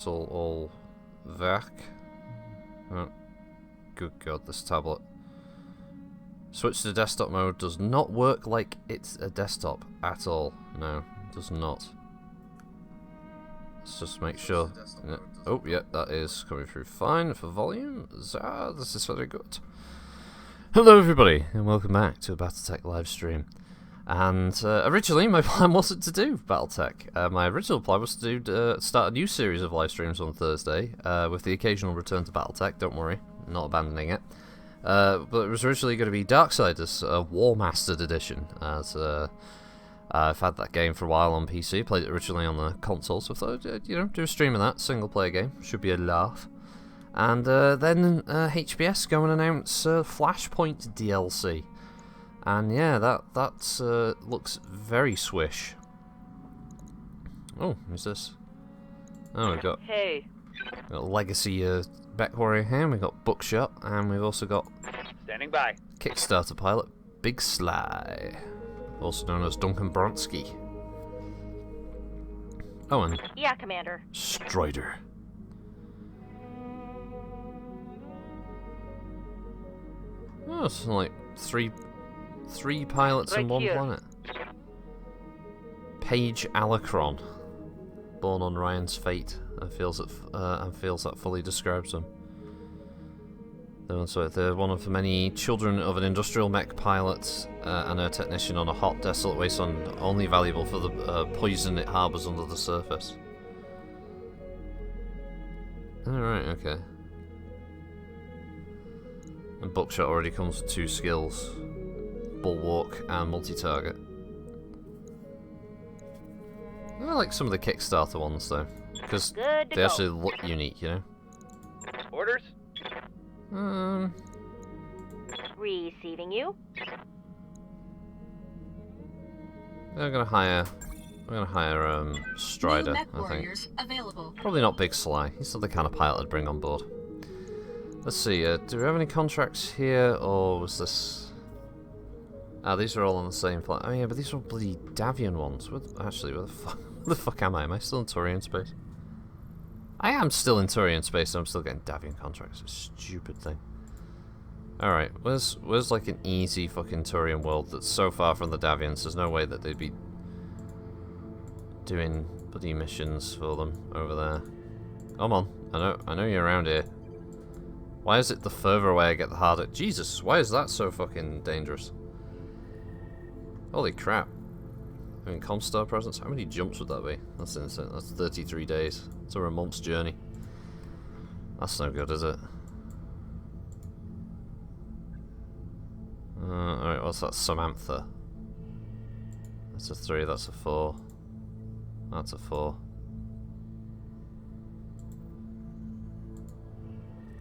all werk. Oh, good god, this tablet. Switch to desktop mode does not work like it's a desktop at all. No, does not. Let's just make sure. Oh, yeah, that is coming through fine for volume. This is very good. Hello everybody, and welcome back to a Battletech live stream. And originally my plan wasn't to do Battletech. My original plan was to start a new series of live streams on Thursday, with the occasional return to Battletech, don't worry, not abandoning it. But it was originally going to be Darksiders, War Mastered Edition, as I've had that game for a while on PC, played it originally on the console, so I thought, do a stream of that, single player game, should be a laugh. And then HBS go and announce Flashpoint DLC. And yeah, that looks very swish. Oh, who's this? Oh, we've got Legacy Beck Warrior here, we've got Bookshot, and we've also got standing by Kickstarter pilot Big Sly, also known as Duncan Bronsky. Oh, and yeah, Commander. Strider. Oh, it's like three pilots right and one here. planet. Paige Alacron, born on Ryan's fate, and feels that fully describes them. They're one of the many children of an industrial mech pilot and a technician on a hot, desolate wasteland, only valuable for the poison it harbours under the surface. Alright, okay. And Buckshot already comes with 2 skills. Bulwark and multi-target. I like some of the Kickstarter ones though, because they actually look unique, you know? orders. Receiving you. I'm gonna hire Strider, I think. Available. Probably not Big Sly. He's not the kind of pilot I'd bring on board. Let's see, do we have any contracts here, or was this... Ah, these are all on the same flight. Oh yeah, but these are all bloody Davian ones. Actually, where the fuck am I? Am I still in Turian space? I am still in Turian space, so I'm still getting Davian contracts. It's a stupid thing. Alright, where's like an easy fucking Turian world that's so far from the Davians, there's no way that they'd be doing bloody missions for them over there. Come on, I know you're around here. Why is it the further away I get, the harder? Jesus, why is that so fucking dangerous? Holy crap. I mean, Comstar presence, how many jumps would that be? That's insane, that's 33 days. It's over a month's journey. That's no good, is it? Alright, what's that? Samantha. That's a 3, that's a 4. That's a 4.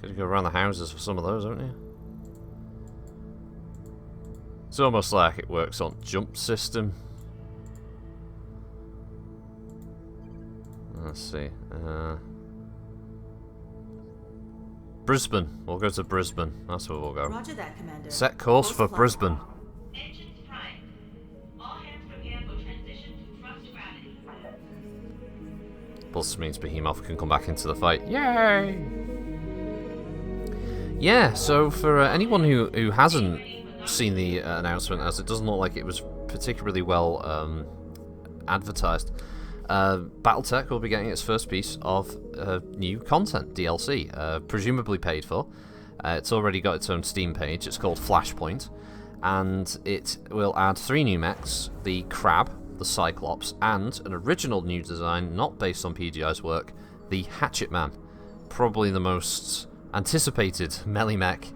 Gotta go around the houses for some of those, haven't you? It's almost like it works on jump system. Let's see. Brisbane. We'll go to Brisbane. That's where we'll go. Roger that, Commander. Set course for Brisbane. Engines prime. All hands prepare for transition to thrust gravity. Plus means Behemoth can come back into the fight. Yay! Yeah, so for anyone who hasn't seen the announcement, as it doesn't look like it was particularly well advertised, Battletech will be getting its first piece of new content, DLC, presumably paid for. It's already got its own Steam page. It's called Flashpoint, and it will add 3 new mechs, the Crab, the Cyclops, and an original new design not based on PGI's work, the Hatchetman. Probably the most anticipated melee mech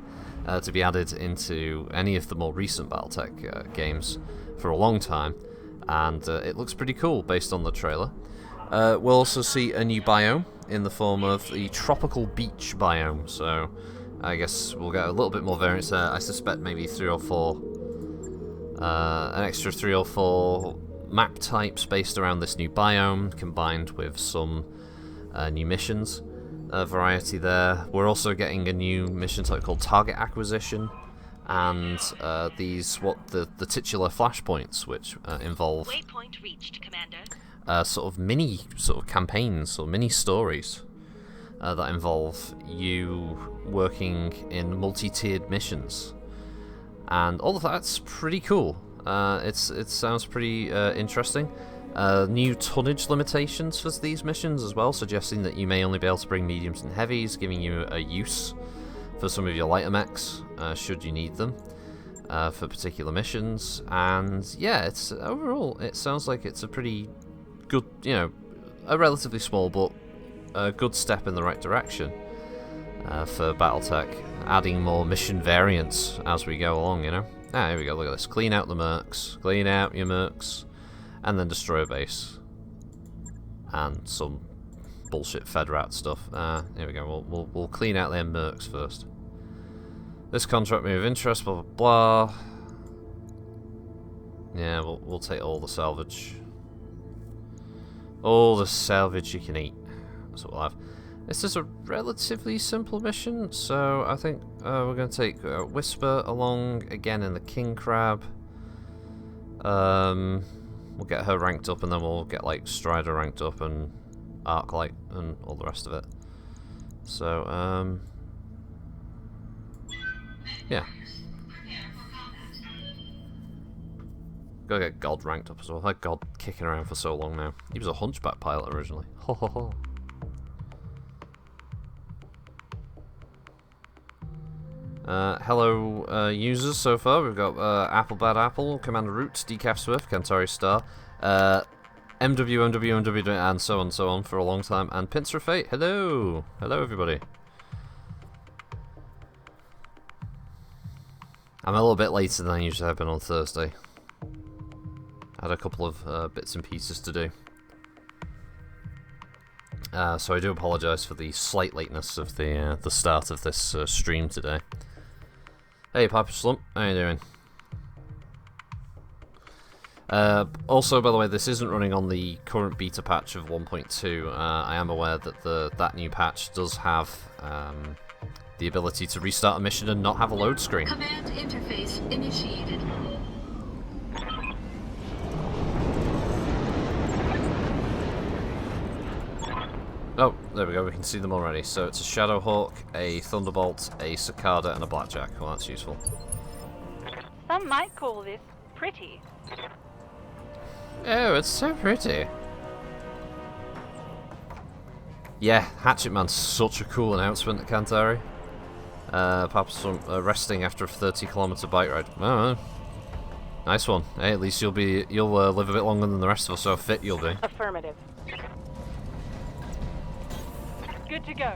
to be added into any of the more recent Battletech games for a long time. And it looks pretty cool based on the trailer. We'll also see a new biome in the form of the tropical beach biome, so I guess we'll get a little bit more variance there. I suspect maybe 3 or 4, an extra 3 or 4 map types based around this new biome, combined with some new missions variety there. We're also getting a new mission type called Target Acquisition, and the titular flashpoints, which involve Waypoint reached, Commander. sort of mini campaigns or mini stories that involve you working in multi-tiered missions, and all of that's pretty cool. It sounds pretty interesting. New tonnage limitations for these missions as well, suggesting that you may only be able to bring mediums and heavies, giving you a use for some of your lighter mechs, should you need them, for particular missions. And yeah, overall, it sounds like it's a pretty good, a relatively small but a good step in the right direction for Battletech, adding more mission variants as we go along, Ah, here we go, look at this. Clean out the mercs. Clean out your mercs. And then destroy a base. And some bullshit FedRat stuff. Here we go, we'll clean out their mercs first. This contract may be of interest, blah blah blah. Yeah, we'll take all the salvage. All the salvage you can eat. That's what we'll have. This is a relatively simple mission, so I think we're going to take Whisper along again in the King Crab. We'll get her ranked up, and then we'll get like Strider ranked up and Arclight and all the rest of it. So, yeah. Gotta get God ranked up as well. I've had God kicking around for so long now. He was a Hunchback pilot originally. Ho ho ho. Hello, users so far. We've got Apple Bad Apple, Commander Roots, Decaf Swift, Cantari Star, MW, and so on for a long time, and Pincer of Fate. Hello! Hello, everybody. I'm a little bit later than I usually have been on Thursday. I had a couple of bits and pieces to do. So I do apologise for the slight lateness of the start of this stream today. Hey, Papa Slump, how you doing? Also, by the way, this isn't running on the current beta patch of 1.2. I am aware that that new patch does have the ability to restart a mission and not have a load screen. Command interface initiated. Oh, there we go, we can see them already. So it's a Shadowhawk, a Thunderbolt, a Cicada, and a Blackjack. Well, that's useful. Some might call this pretty. Oh, it's so pretty. Yeah, Hatchetman's such a cool announcement at Cantari. Perhaps resting after a 30-kilometer bike ride. Oh, nice one. Hey, at least you'll live a bit longer than the rest of us, so fit you'll be. Affirmative. Good to go.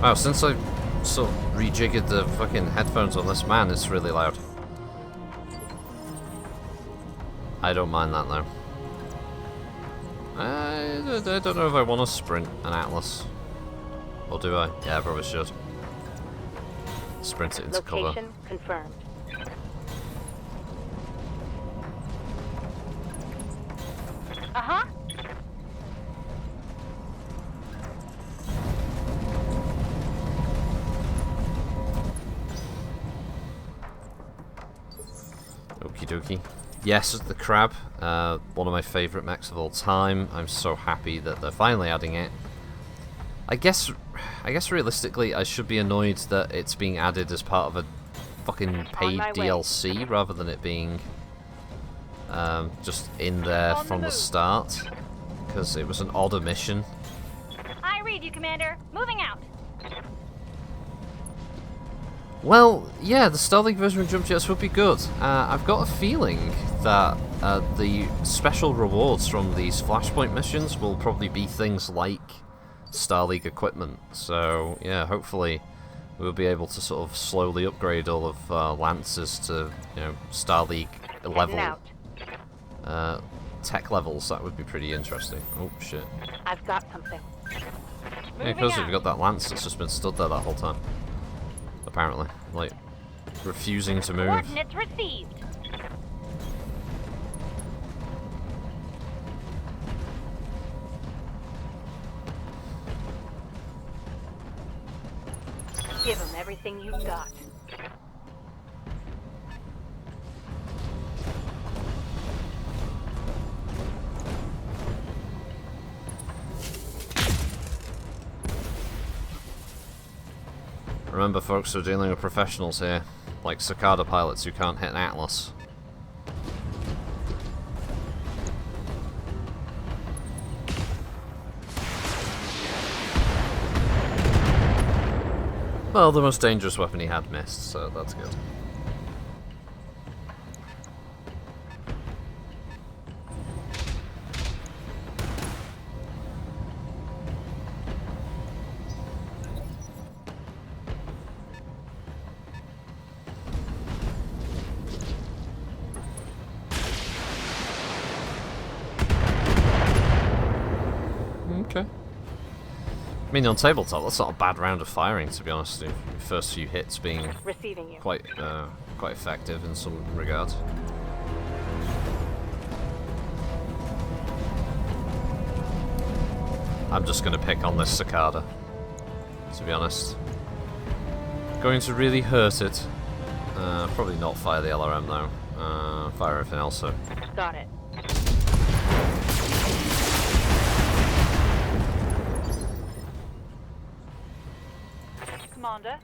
Wow, since I sort of rejiggered the fucking headphones on this, man, it's really loud. I don't mind that though. I don't know if I want to sprint an Atlas. Or do I? Yeah, I probably should. Sprint it into cover. Location confirmed. Uh-huh. Okie dokie. Yes, the Crab, one of my favourite mechs of all time. I'm so happy that they're finally adding it. I guess realistically, I should be annoyed that it's being added as part of a fucking paid DLC rather than it being just in there from the start, because it was an odd omission. I read you, Commander. Moving out. Well, yeah, the Starlink version with jump jets would be good. I've got a feeling that the special rewards from these Flashpoint missions will probably be things like Starlink equipment. So, yeah, hopefully we'll be able to sort of slowly upgrade all of Lancers to, Starlink level tech levels. That would be pretty interesting. Oh, shit. I've got something. Yeah, because you've got that Lance that's just been stood there that whole time. Apparently. Like, refusing to move. Coordinates received. Give them everything you've got. Remember, folks, we're dealing with professionals here, like cicada pilots who can't hit an atlas. Well, the most dangerous weapon he had missed, so that's good. Okay. I mean, on tabletop, that's not a bad round of firing, to be honest. The first few hits being Receiving you. quite effective in some regards. I'm just going to pick on this cicada, to be honest. Going to really hurt it. Probably not fire the LRM though. Fire everything else. So. Got it. Commander.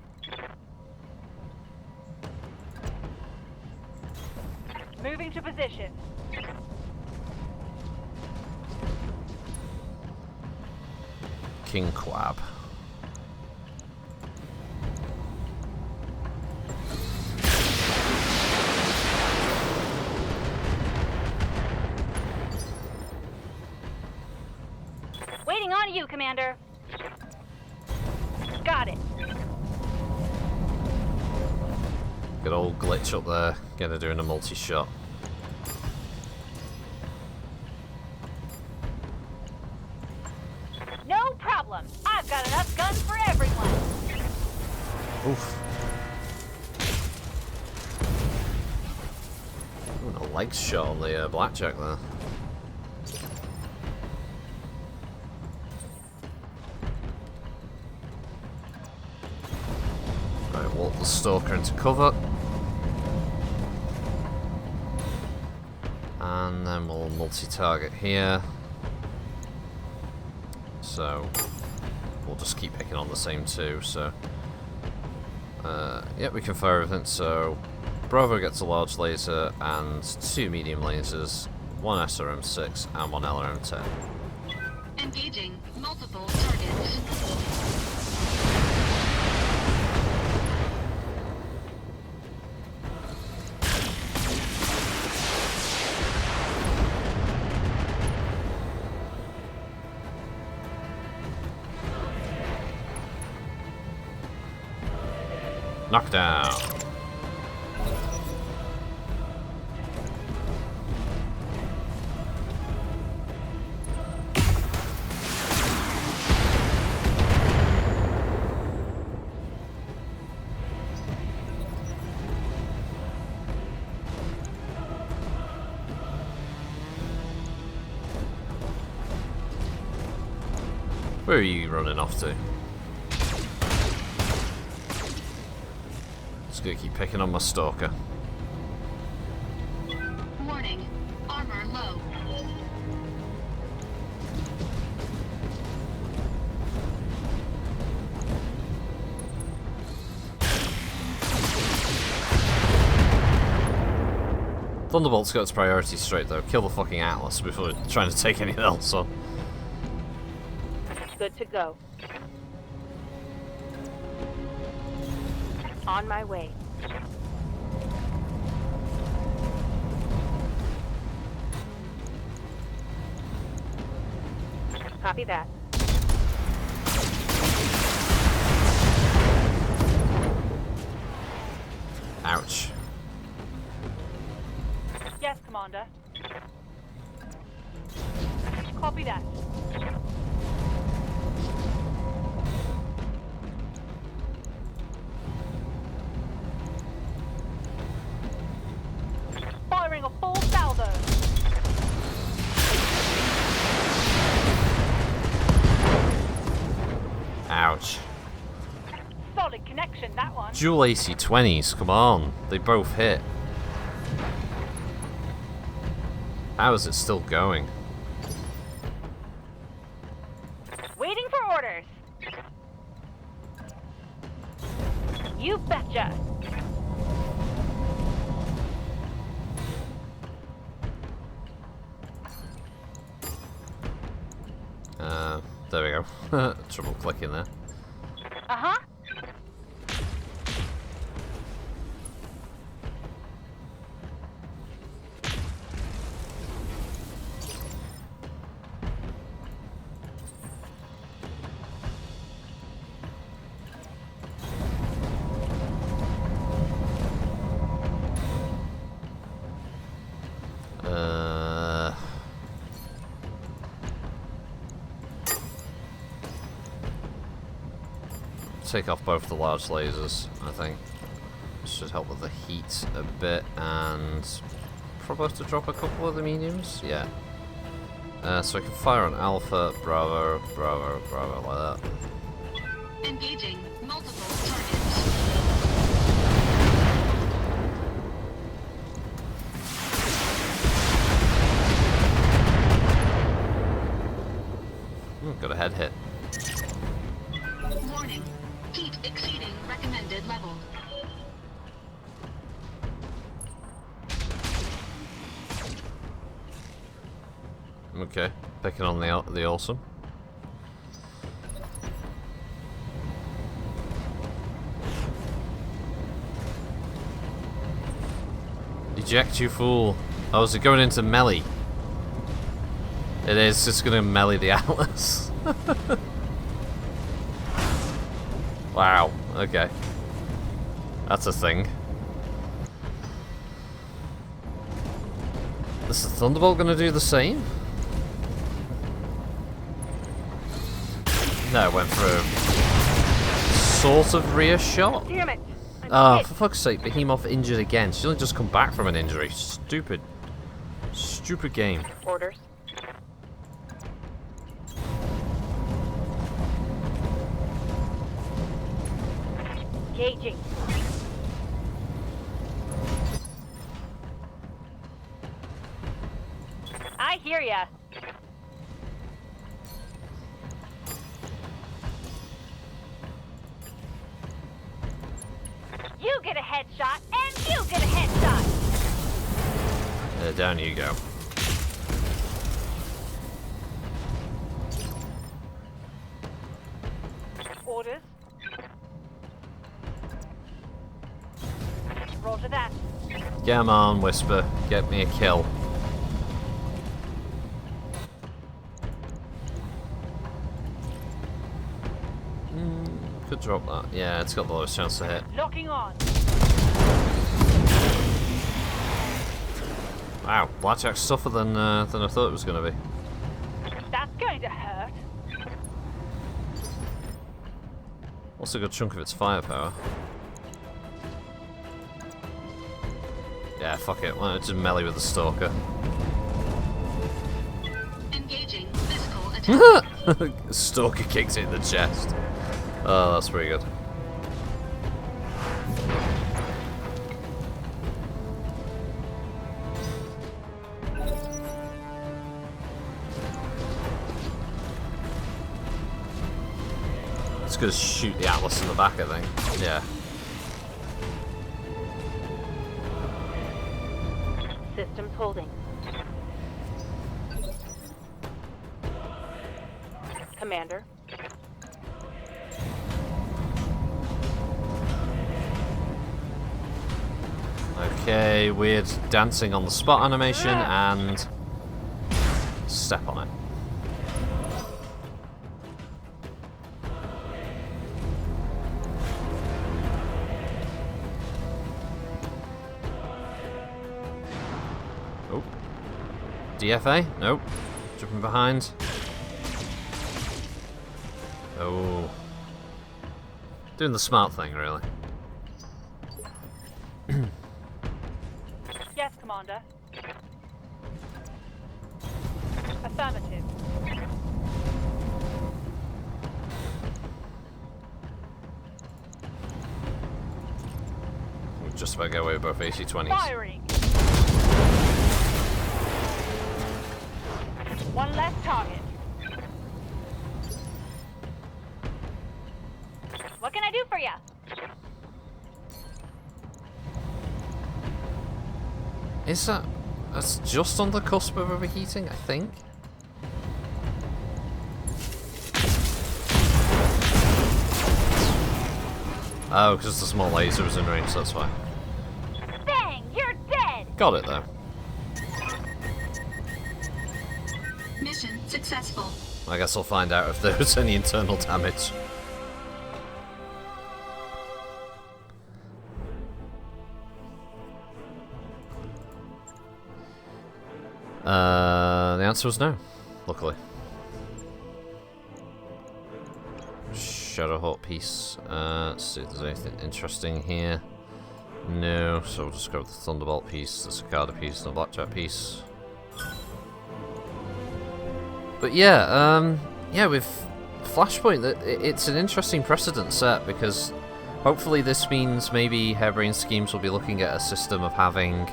Moving to position. King Quab. Waiting on you, Commander. Got it. Good old glitch up there. Gonna doing a multi-shot. No problem. I've got enough guns for everyone. Oof. Ooh, a leg shot on the blackjack there. Right, walk the stalker into cover. And then we'll multi-target here. So we'll just keep picking on the same two. So yeah, we can fire everything. So Bravo gets a large laser and 2 medium lasers, 1 SRM-6 and 1 LRM-10. Engaging multiple targets. Knockdown. Where are you running off to? Just gonna keep picking on my stalker. Warning. Armor low. Thunderbolt's got its priority straight though. Kill the fucking Atlas before trying to take anything else on. Good to go. On my way. Copy that. Ouch. Yes, Commander. Copy that. Firing a full salvo. Ouch. Solid connection, that one. Dual AC-20s, come on. They both hit. How is it still going? Waiting for orders. There we go. Trouble clicking there. Uh-huh. Take off both the large lasers, I think. Should help with the heat a bit, and probably have to drop a couple of the mediums. Yeah. So I can fire on Alpha, Bravo, Bravo, Bravo, like that. Engaging multiple targets. Got a head hit. Warning. Heat exceeding recommended level. Okay, picking on the awesome. Eject, you fool! Oh, is it going into melee? It is just going to melee the Atlas. Wow, okay. That's a thing. Is the Thunderbolt going to do the same? No, it went through. Sort of rear shot. Damn it. Oh, for fuck's sake, Behemoth injured again. She's only just come back from an injury. Stupid. Stupid game. Orders. Engaging. I hear ya. You get a headshot, and you get a headshot. Down you go. Orders. Roger that. Come on, Whisper. Get me a kill. Could drop that. Yeah, it's got the lowest chance to hit. Locking on. Wow, Blackjack's tougher than I thought it was going to be. That's going to hurt. Also a good chunk of its firepower. Yeah, fuck it. Why don't I just melee with the Stalker? Engaging physical attack. Stalker kicks it in the chest. Oh, that's pretty good. It's gonna shoot the Atlas in the back, I think. Yeah. Systems holding. Commander. Okay, weird dancing on the spot animation and step on it. Oh. DFA? Nope. Jumping behind. Oh. Doing the smart thing, really. Yes, Commander. Affirmative. We'll just about get away with both AC-20s. Firing. One less target. What can I do for you? Is that... That's just on the cusp of overheating, I think. Oh, because the small laser was in range, that's why. Bang! You're dead! Got it, though. Mission successful. I guess I'll find out if there was any internal damage. The answer was no, luckily. Shadowhawk piece. Let's see if there's anything interesting here. No, so we'll just go with the Thunderbolt piece, the Cicada piece, and the Blackjack piece. But yeah, with Flashpoint, it's an interesting precedent set because hopefully this means maybe Harebrained Schemes will be looking at a system of having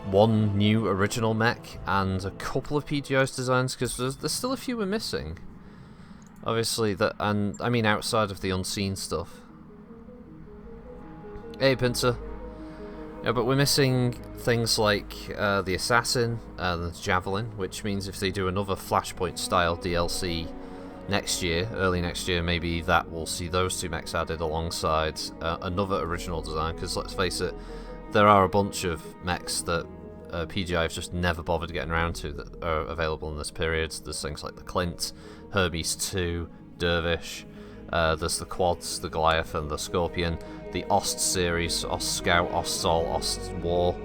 one new original mech and a couple of PGI's designs, because there's still a few we're missing. Obviously, and I mean outside of the unseen stuff. Hey, Pinter. Yeah, but we're missing things like the Assassin and the Javelin, which means if they do another Flashpoint style DLC next year, early next year, maybe that will see those two mechs added alongside another original design, because let's face it, there are a bunch of mechs that PGI have just never bothered getting around to that are available in this period. There's things like the Clint, Hermes 2, Dervish, there's the Quads, the Goliath and the Scorpion, the Ost series, Ost Scout, Ost Sol, Ost War,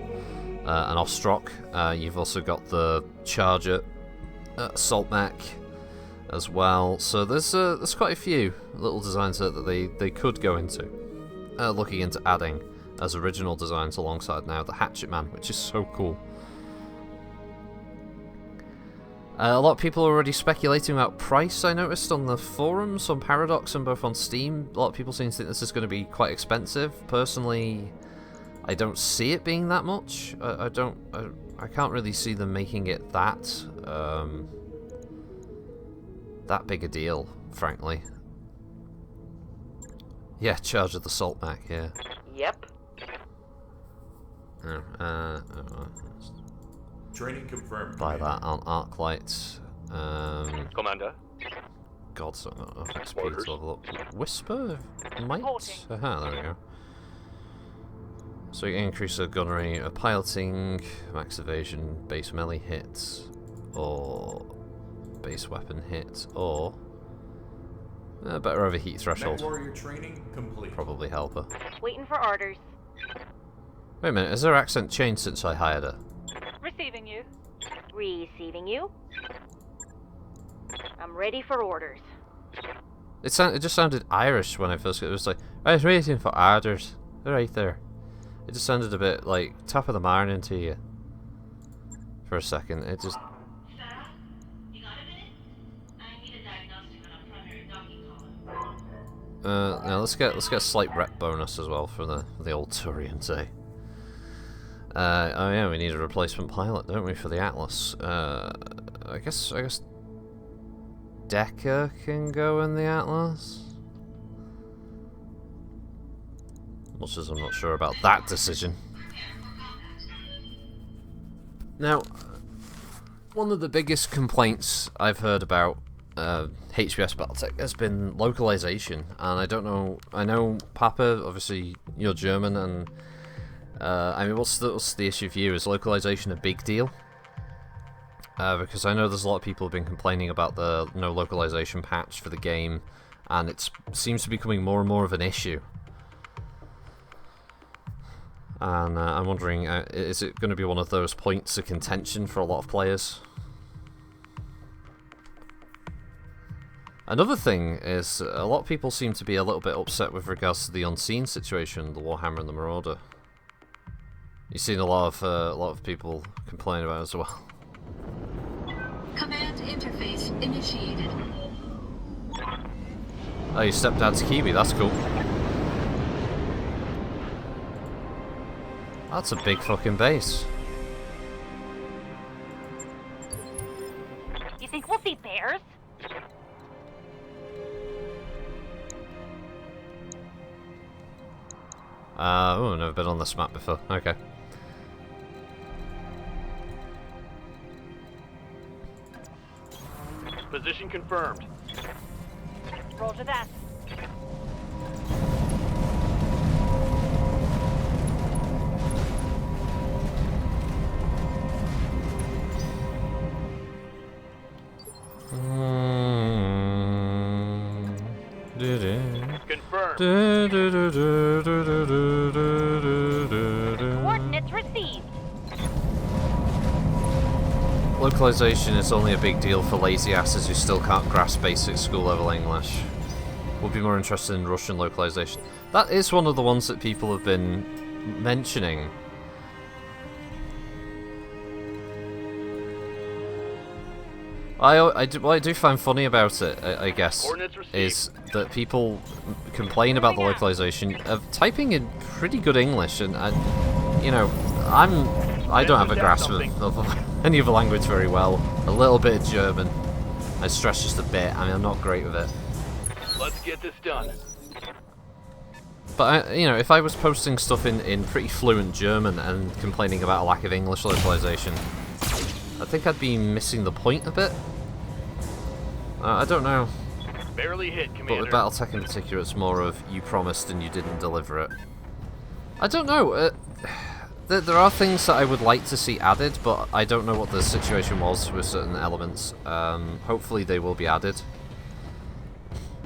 and Ostrock. You've also got the Charger, Assault Mech as well. So there's quite a few little designs that they could go into, looking into adding as original designs alongside now the Hatchetman, which is so cool. A lot of people are already speculating about price, I noticed on the forums, on Paradox and both on Steam. A lot of people seem to think this is going to be quite expensive. Personally, I don't see it being that much. I can't really see them making it that big a deal, frankly. Yeah, Charge of the Salt Mac, yeah. Yep. Training confirmed. Buy that on Arclight. Commander. God, so not enough XP to level up. Whisper of Might? Aha, there we go. So you can increase the gunnery, piloting, max evasion, base melee hits, or base weapon hit, or better overheat threshold. Mech warrior training complete. Probably help her. Waiting for orders. Wait a minute, has her accent changed since I hired her? Receiving you. Receiving you. I'm ready for orders. It just sounded Irish when I first got it. It was like, I was waiting for orders. They're right there. It just sounded a bit like top of the morning to you. For a second, it just... Sarah, you got a minute? I need a diagnostic on a primary docking column. now let's get a slight rep bonus as well for the old Turian day. Oh yeah, we need a replacement pilot, don't we, for the Atlas? I guess Decker can go in the Atlas. Much as I'm not sure about that decision. Now, one of the biggest complaints I've heard about HBS Battletech has been localization, and I don't know. I know, Papa, obviously you're German, and I mean, what's the issue for you? Is localization a big deal? Because I know there's a lot of people who've been complaining about the no localization patch for the game, and it seems to be becoming more and more of an issue. And I'm wondering, is it going to be one of those points of contention for a lot of players? Another thing is, a lot of people seem to be a little bit upset with regards to the unseen situation, the Warhammer and the Marauder. You've seen a lot of people complain about it as well. Command interface initiated. Oh, your stepdad's Kiwi, that's cool. That's a big fucking base. You think we'll see bears? Oh, I've never been on this map before. Okay. Position confirmed. Roger that. Confirmed. Coordinates received. Localization is only a big deal for lazy asses who still can't grasp basic school level English. Would be more interested in Russian localization. That is one of the ones that people have been mentioning. What I do find funny about it, I guess, is that people complain about the localization of typing in pretty good English, and you know, I don't have a grasp of any other language very well. A little bit of German. I stress just a bit. I mean, I'm not great with it. Let's get this done. But you know, if I was posting stuff in pretty fluent German and complaining about a lack of English localization, I think I'd be missing the point a bit. I don't know. Barely hit, But Commander. with Battletech in particular, it's more of you promised and you didn't deliver it. I don't know. There are things that I would like to see added, but I don't know what the situation was with certain elements. Hopefully they will be added.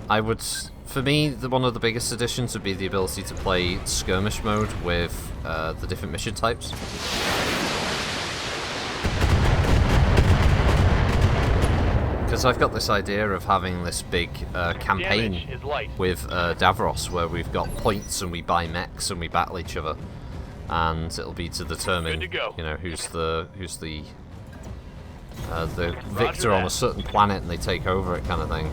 For me, one of the biggest additions would be the ability to play skirmish mode with the different mission types. Because I've got this idea of having this big campaign with Davros, where we've got points and we buy mechs and we battle each other, and it'll be to determine, you know, who's the victor on a certain planet and they take over it, kind of thing.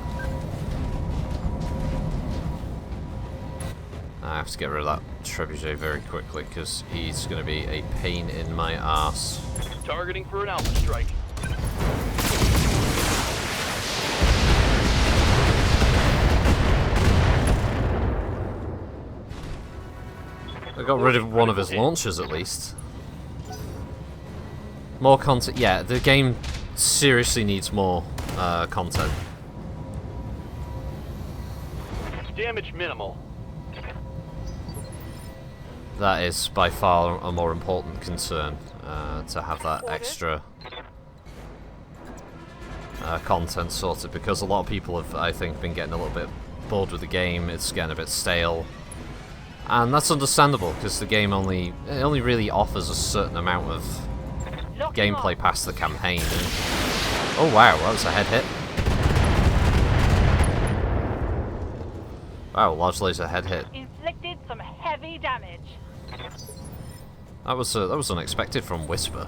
I have to get rid of that trebuchet very quickly because he's going to be a pain in my ass. Targeting for an alpha strike. I got rid of one of his launchers at least. More content. Yeah, the game seriously needs more content. Damage minimal. That is by far a more important concern, to have that extra content sorted, because a lot of people have, I think, been getting a little bit bored with the game. It's getting a bit stale. And that's understandable, because the game only really offers a certain amount of gameplay past the campaign. Oh wow, that was a head hit. Wow, large laser head hit. Inflicted some heavy damage. That was unexpected from Whisper.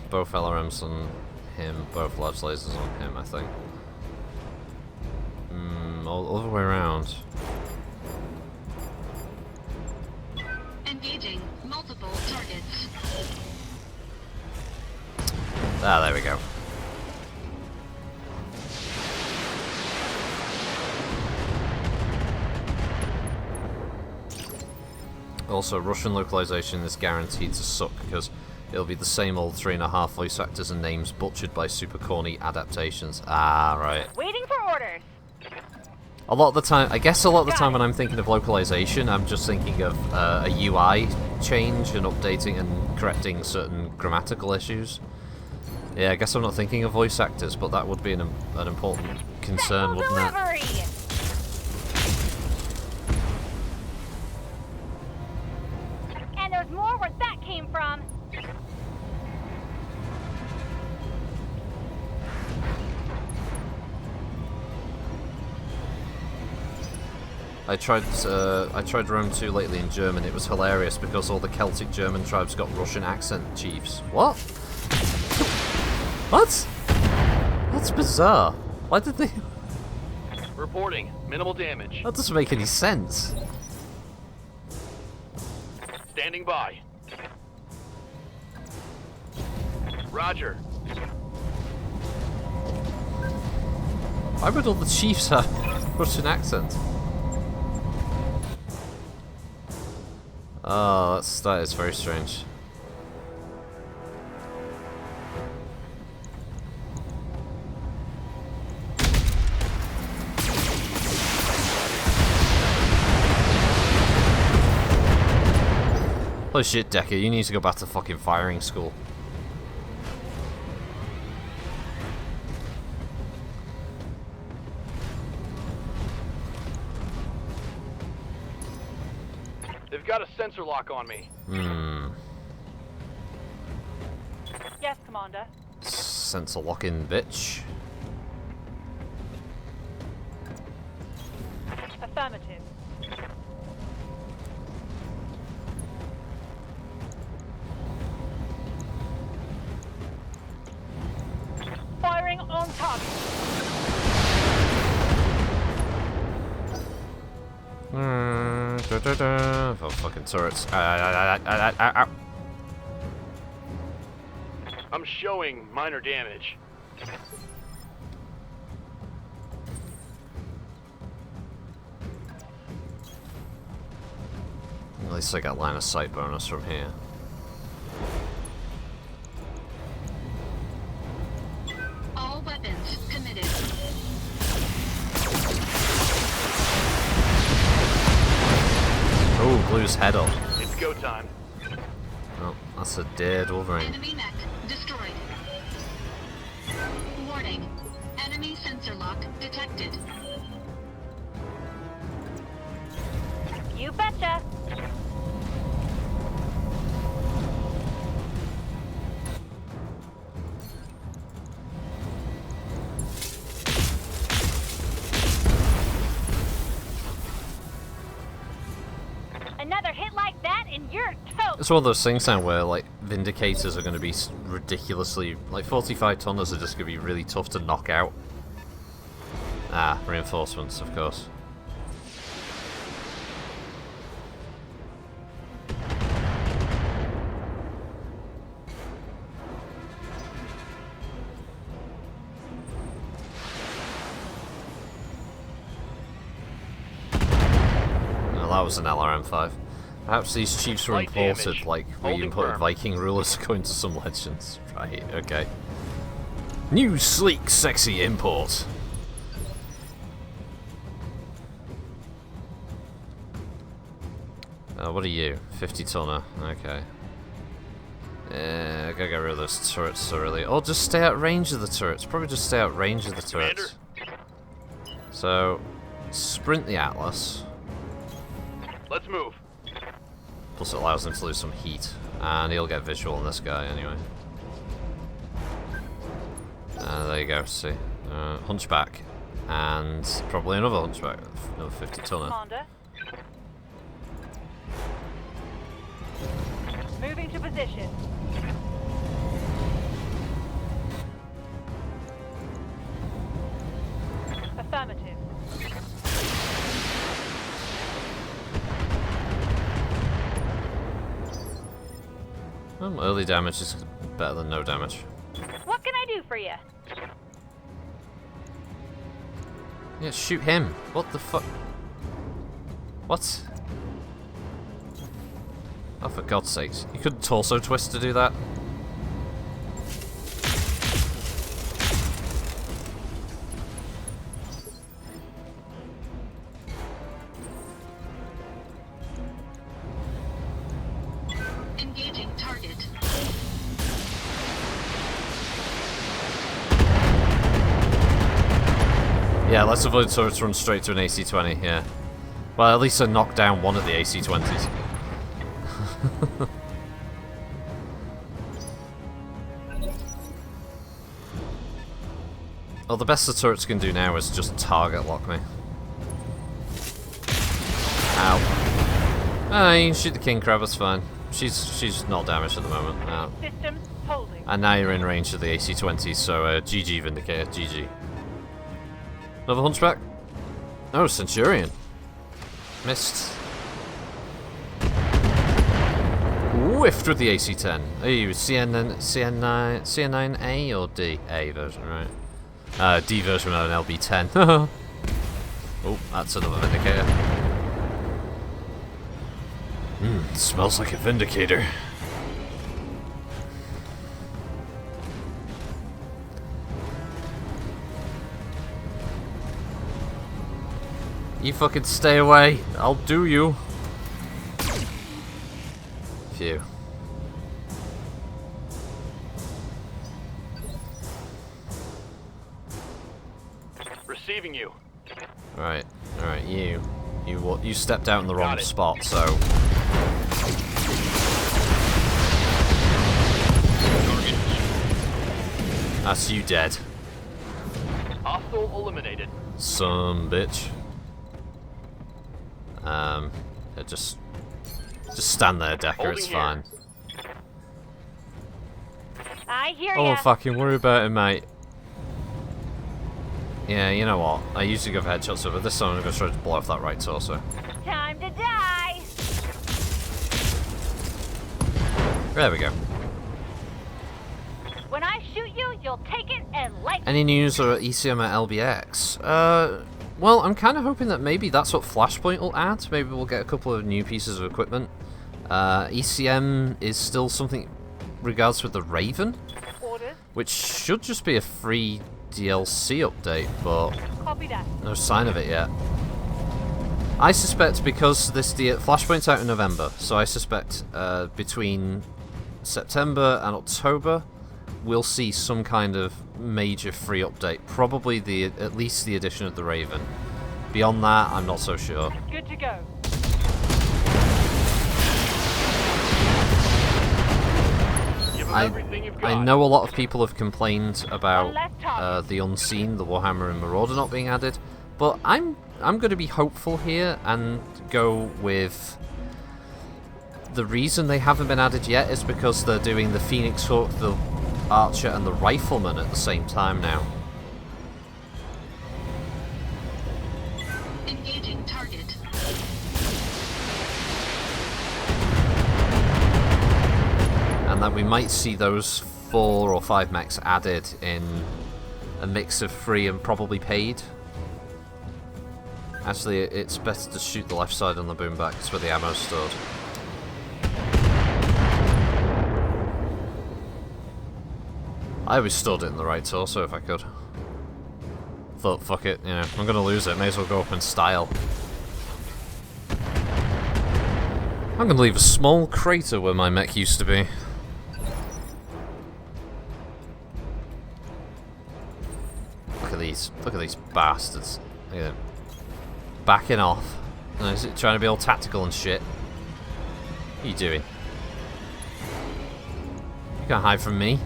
Both LRMs on him, both large lasers on him, I think. All the way around. Engaging multiple targets. Ah, there we go. Also, Russian localization is guaranteed to suck because it'll be the same old 3.5 voice actors and names butchered by super corny adaptations. Ah, right. Waiting for orders. A lot of the time, I guess a lot of the time when I'm thinking of localization, I'm just thinking of a UI change and updating and correcting certain grammatical issues. Yeah, I guess I'm not thinking of voice actors, but that would be an important concern, wouldn't it? And there's more where that came from. I tried Rome 2 lately in German. It was hilarious because all the Celtic German tribes got Russian accent chiefs. What? What? That's bizarre. Why did they... Reporting. Minimal damage. That doesn't make any sense. Standing by. Roger. Why would all the chiefs have Russian accents? Oh, that is very strange. Oh shit, Decker, you need to go back to fucking firing school. They've got a sensor lock on me. Yes, Commander. Sensor lock-in, bitch. Affirmative. Firing on target. Oh, fucking turrets. Ow. I'm showing minor damage. At least I got line of sight bonus from here. All weapons committed. Oh, blue's head up. It's go time. Oh, that's a dead Wolverine. Enemy mech destroyed. Warning. Enemy sensor lock detected. You betcha. Another hit like that and you're toast. It's one of those things now where, like, Vindicators are going to be ridiculously... Like, 45 tonners are just going to be really tough to knock out. Ah, reinforcements, of course. Well, that was an LRM-5. Perhaps these chiefs were Light imported, damage. like we Holding imported firm. Viking rulers according to some legends. Right, okay. New sleek, sexy import. What are you? 50 tonner. Okay. I gotta get rid of those turrets thoroughly. Or just stay out range of the turrets. Probably just stay out range of the turrets. So, sprint the Atlas. Let's move. Plus it allows him to lose some heat. And he'll get visual on this guy anyway. There you go, see. Hunchback. And probably another hunchback. Another 50 tonner. Commander. Moving to position. Affirmative. Early damage is better than no damage. What can I do for you? Yeah, shoot him. What the fuck? What? Oh, for God's sakes. You couldn't torso twist to do that? Engaging target. Yeah, let's avoid turrets run straight to an AC-20, yeah. Well, at least I knocked down one of the AC-20s. Well, the best the turrets can do now is just target lock me. Ow. Ah, you can shoot the king crab, it's fine. She's not damaged at the moment. Systems holding. And now you're in range of the AC-20s, so GG Vindicator, GG. Another hunchback? Oh, Centurion. Missed. Whiffed with the AC-10. Oh, CN9A or D? A version, right. D version of an LB-10. Oh, that's another Vindicator. Smells like a Vindicator. You fucking stay away. I'll do you. If you. Receiving you. Right, alright, you stepped out in the wrong Got it. spot, so... That's you dead. Hostile eliminated. Some bitch. Yeah, just stand there, Decker, Holding it's here. fine. I hear Oh, ya. fucking worry about it, mate. Yeah, you know what? I usually go for headshots, but this time I'm going to try to blow off that right torso. Time to die. There we go. When I shoot you, you'll take it and like. Any news or ECM at LBX? Well, I'm kind of hoping that maybe that's what Flashpoint will add. Maybe we'll get a couple of new pieces of equipment. ECM is still something regards with the Raven, Orders. which should just be a free DLC update, but Copy that. no sign of it yet. I suspect because this Flashpoint's out in November, so I suspect between September and October we'll see some kind of major free update. Probably at least the addition of the Raven. Beyond that, I'm not so sure. Good to go. Give them everything you've got. I know a lot of people have complained about the Unseen, the Warhammer and Marauder not being added, but I'm going to be hopeful here and go with the reason they haven't been added yet is because they're doing the Phoenix Hawk, the Archer and the Rifleman at the same time now. Engaging target. And that we might see those 4 or 5 mechs added in a mix of free and probably paid. Actually, it's better to shoot the left side on the boomback, it's where the ammo's stored. I always stored it in the right torso if I could. Thought, fuck it, you know, I'm gonna lose it, may as well go up in style. I'm gonna leave a small crater where my mech used to be. Look at these bastards. Look at them. Backing off. Is it trying to be all tactical and shit? What are you doing? You can't hide from me.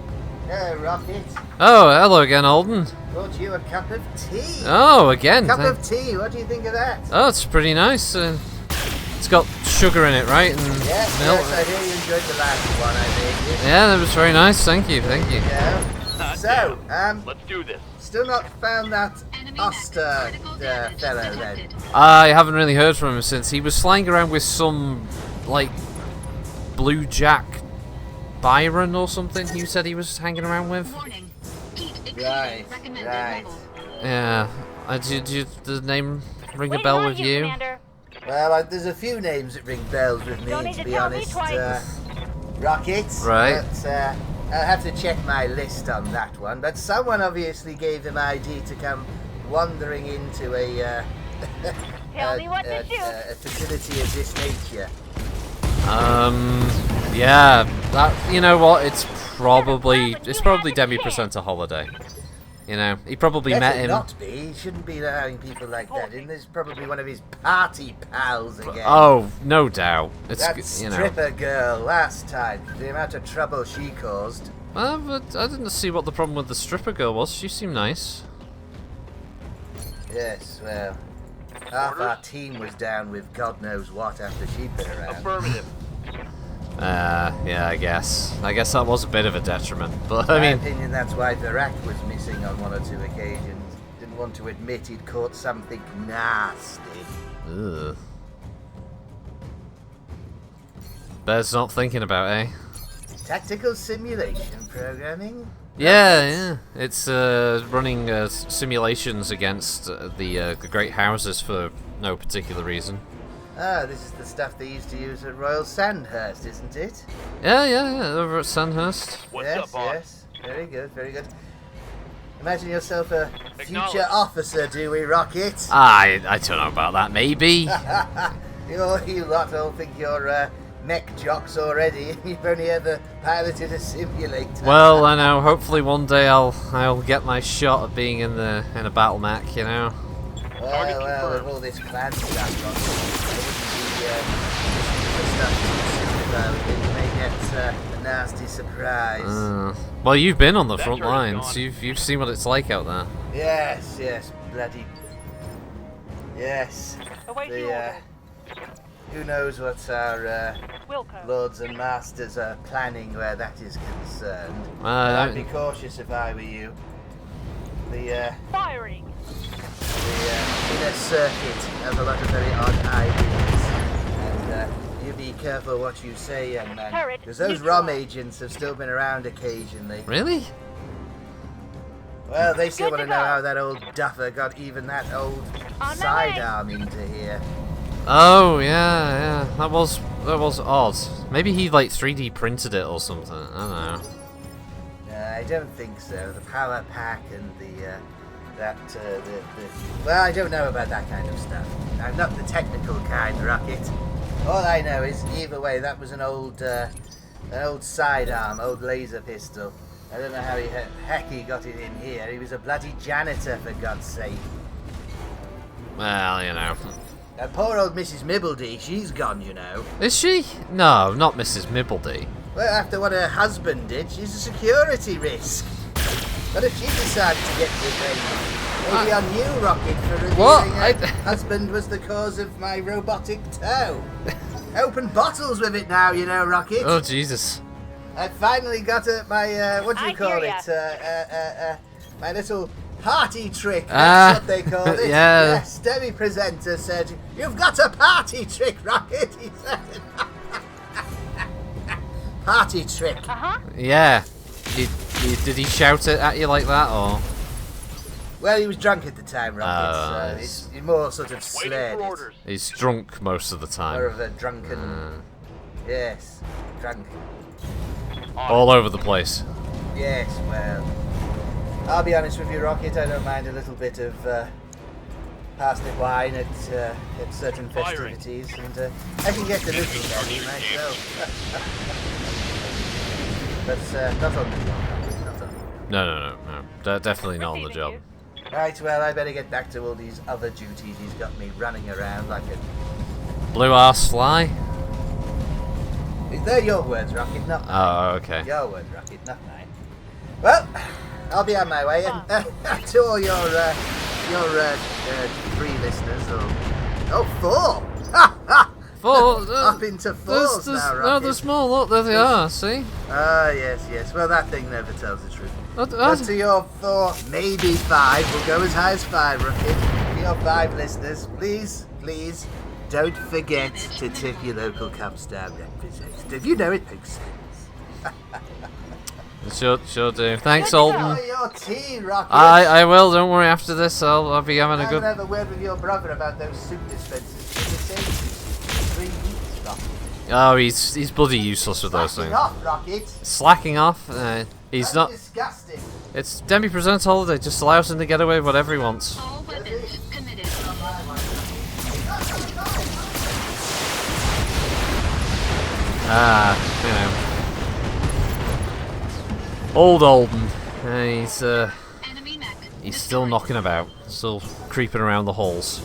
Hello, Rocket. Oh, hello again, Alden. Brought you a cup of tea. Oh, again. Cup of tea. What do you think of that? Oh, it's pretty nice. It's got sugar in it, right? And Yes, milk. yes, I hear you enjoyed the last one I made you. Yeah, that was very nice. Thank you, thank you. Yeah. So, Let's do this. still not found that Enemy Oster critical damage fellow then. detected. I haven't really heard from him since. He was flying around with some, like, Blue Jack Byron or something he said he was hanging around with. Warning. Heat exceeding Right, recommended right. level. Yeah. Did the name ring a Waiting bell on with you? Commander. Well, there's a few names that ring bells with Don't me, need to to be tell me honest. twice. Rocket. Right. But, I'll have to check my list on that one. But someone obviously gave them ID to come wandering into a Tell me what to shoot. a facility of this nature. Yeah, that, you know what, it's probably Demi% a holiday. You know, he probably met Better him. not be. He shouldn't be allowing people like that in. There's probably one of his party pals again. Oh, no doubt. It's, that you know. stripper girl last time. The amount of trouble she caused. But I didn't see what the problem with the stripper girl was. She seemed nice. Yes, well, half our team was down with God knows what after she'd been around. Affirmative. Yeah, I guess. I guess that was a bit of a detriment. But, In I my mean, opinion, that's why Verac was missing on one or two occasions. Didn't want to admit he'd caught something nasty. ugh. Bear's not thinking about, eh? Tactical simulation programming? Yeah. It's running simulations against the Great Houses for no particular reason. Ah, this is the stuff they used to use at Royal Sandhurst, isn't it? Yeah, over at Sandhurst. What's yes, up, boss? yes. Very good, very good. Imagine yourself a Acknowledge. future officer, do we, Rocket? I don't know about that, maybe. You lot all think you're mech jocks already. You've only ever piloted a simulator. Well, I know. Hopefully one day I'll get my shot at being in a battle mech. You know. Well, with all this clan stuff, I wouldn't be you may get a nasty surprise. Well, you've been on the That front turret's lines. gone. You've seen what it's like out there. Yes, bloody. Yes. Awaiting The, orders. who knows what our Wilco. lords and masters are planning where that is concerned. But I I'd be cautious if I were you. The Firing. inner circuit of a lot of very odd ideas. And you be careful what you say, young man. Turret Because those ROM neutralized. agents have still been around occasionally. Really? Well, they still Good want to to know go. how that old duffer got even that old On my way. sidearm into here. Oh yeah. That was odd. Maybe he like 3D printed it or something. I don't know. I don't think so. The power pack and well, I don't know about that kind of stuff. I'm not the technical kind, Rocket. All I know is either way, that was an old sidearm, old laser pistol. I don't know how heck he got it in here. He was a bloody janitor, for God's sake. Well, you know. Poor old Mrs. Mibbledy, she's gone, you know. Is she? No, not Mrs. Mibbledy. Well, after what her husband did, she's a security risk. What if she decided to get revenge? Maybe on you, Rocket, for revealing What? her husband was the cause of my robotic toe. Open bottles with it now, you know, Rocket. Oh Jesus. I finally got my, what do you I call hear it? My little party trick. Ah, That's what they call it. yeah. Yes, Demi presenter said, "You've got a party trick, Rocket," he said. Party trick. Uh-huh. Yeah. Did he shout it at you like that or? Well, he was drunk at the time, Rocket, so nice. he more sort of Waiting slurred for it. orders. He's drunk most of the More time. of a drunken... Yes, drunk. All over the place. Yes, well... I'll be honest with you, Rocket, I don't mind a little bit of parsnip wine at certain Firing. festivities, and I can get a little belly myself. But not on the job, Rocket, not on. No. Definitely not on the job. Right, well, I better get back to all these other duties he's got me running around like a... Blue ass fly? They're your words, Rocket, not mine. Oh, okay. Your words, Rocket, not mine. Well, I'll be on my way, and to all your 3 listeners, or 4! Ha ha! Four. Up into 4s now, Rocket. No, they're small. Look, there they are. See? Ah, yes. Well, that thing never tells the truth. What- But to your 4, maybe 5, we'll go as high as 5, Rocket. To your 5 listeners, please, don't forget to tip your local Cubstar representative. You know it makes sense. Sure do. Thanks, Good to Alton. Oh, your tea, Rocket. I will. Don't worry. After this, I'll be having a I'm good. gonna have a word with your brother about those soup dispensers. It saves 3 weeks, Rocket. Oh, he's bloody useless with those Slacking things. off, Rocket. Slacking off. He's That's not. disgusting. It's Demi Presents holiday. Just allows him to get away with whatever he wants. All weapons committed. You know. Old Alden. Enemy mech. He's still knocking about. Still creeping around the halls.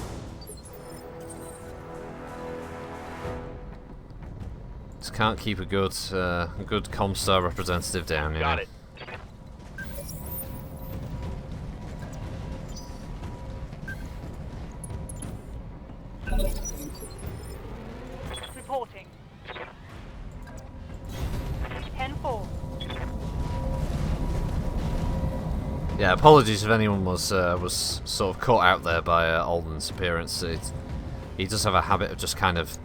Just can't keep a good Comstar representative down, you know. Got it. Reporting. 10-4. Yeah, apologies if anyone was sort of caught out there by Alden's appearance. He does have a habit of just kind of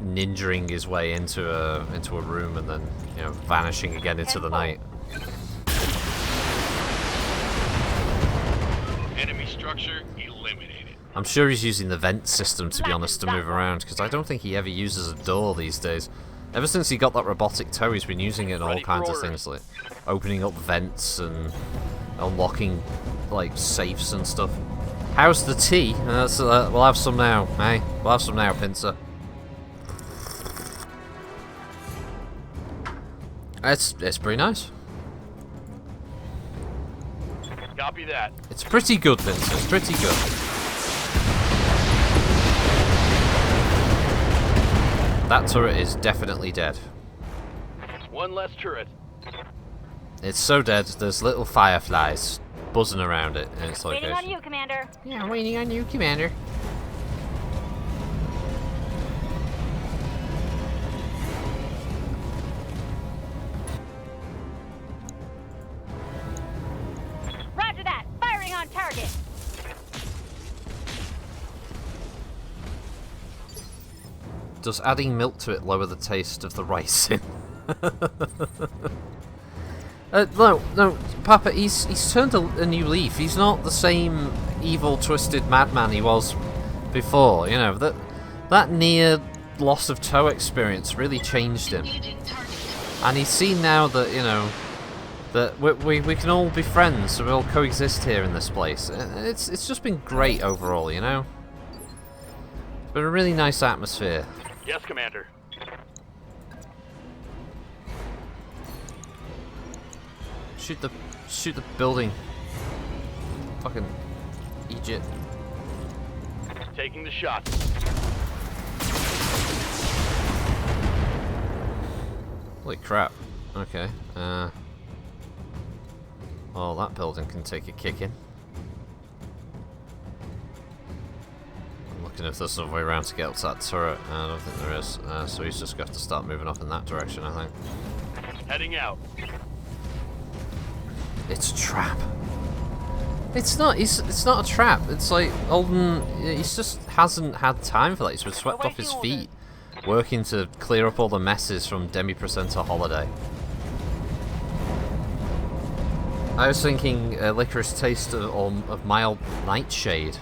ninjaing his way into a room and then, you know, vanishing again into the night. Enemy structure eliminated. I'm sure he's using the vent system, to be honest, to move around, because I don't think he ever uses a door these days. Ever since he got that robotic toe, he's been using it in all Ready for kinds of orders. things, like opening up vents and unlocking, like, safes and stuff. How's the tea? We'll have some now, eh? We'll have some now, Pincer. It's pretty nice. Copy that. It's pretty good, Vince. It's pretty good. That turret is definitely dead. One less turret. It's so dead, there's little fireflies buzzing around it in its Waiting location. on you, Commander. Yeah, waiting on you, Commander. Roger that. Firing on target. Does adding milk to it lower the taste of the ricin? No, Papa, he's turned a new leaf. He's not the same evil, twisted madman he was before. You know, that near loss of toe experience really changed him. And he's seen now that, you know, that we can all be friends, so we'll coexist here in this place. It's just been great overall, you know? It's been a really nice atmosphere. Yes, Commander. Shoot the building. Fucking Egypt. Taking the shot. Holy crap. Okay. Well, that building can take a kicking. I'm looking if there's another way around to get up to that turret. I don't think there is. So he's just got to start moving up in that direction, I think. Heading out. It's a trap. It's not. It's not a trap. It's like Alden. He just hasn't had time for that. He's been swept off his feet, working to clear up all the messes from Demi-Presenter Holiday. I was thinking licorice taste of mild nightshade.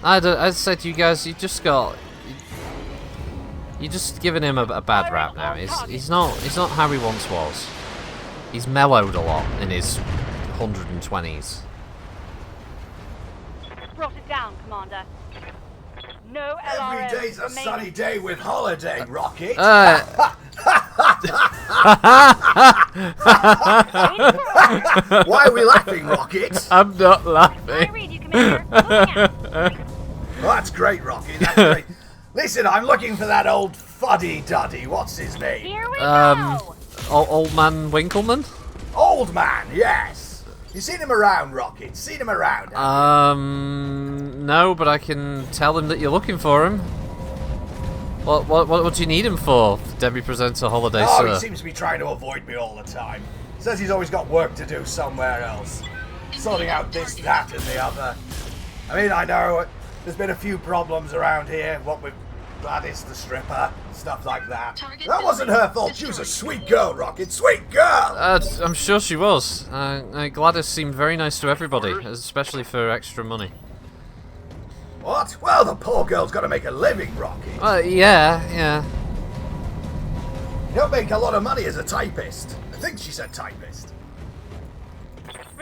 I said to you guys, you just giving him a bad rap now. He's not how he once was. He's mellowed a lot in his 120s. Brought it down, Commander. No LRM. Every day's a sunny day with holiday, Rocket. Why are we laughing, Rocket? I'm not I laughing. read you, Commander. Looking out. Well, that's great, Rocket. That's great. Listen, I'm looking for that old fuddy-duddy. What's his name? Here we go. Old man Winkleman? Old man, yes. You seen him around, Rocket? Seen him around? No, but I can tell him that you're looking for him. What do you need him for? Debbie presents a holiday, Oh, sir. he seems to be trying to avoid me all the time. Says he's always got work to do somewhere else. Sorting out this, that, and the other. I mean, I know there's been a few problems around here. What with Gladys the stripper, stuff like that. That wasn't her fault. She was a sweet girl, Rocket. Sweet girl! I'm sure she was. Gladys seemed very nice to everybody, especially for extra money. What? Well, the poor girl's got to make a living, Rocket. Yeah. You don't make a lot of money as a typist. I think she said typist.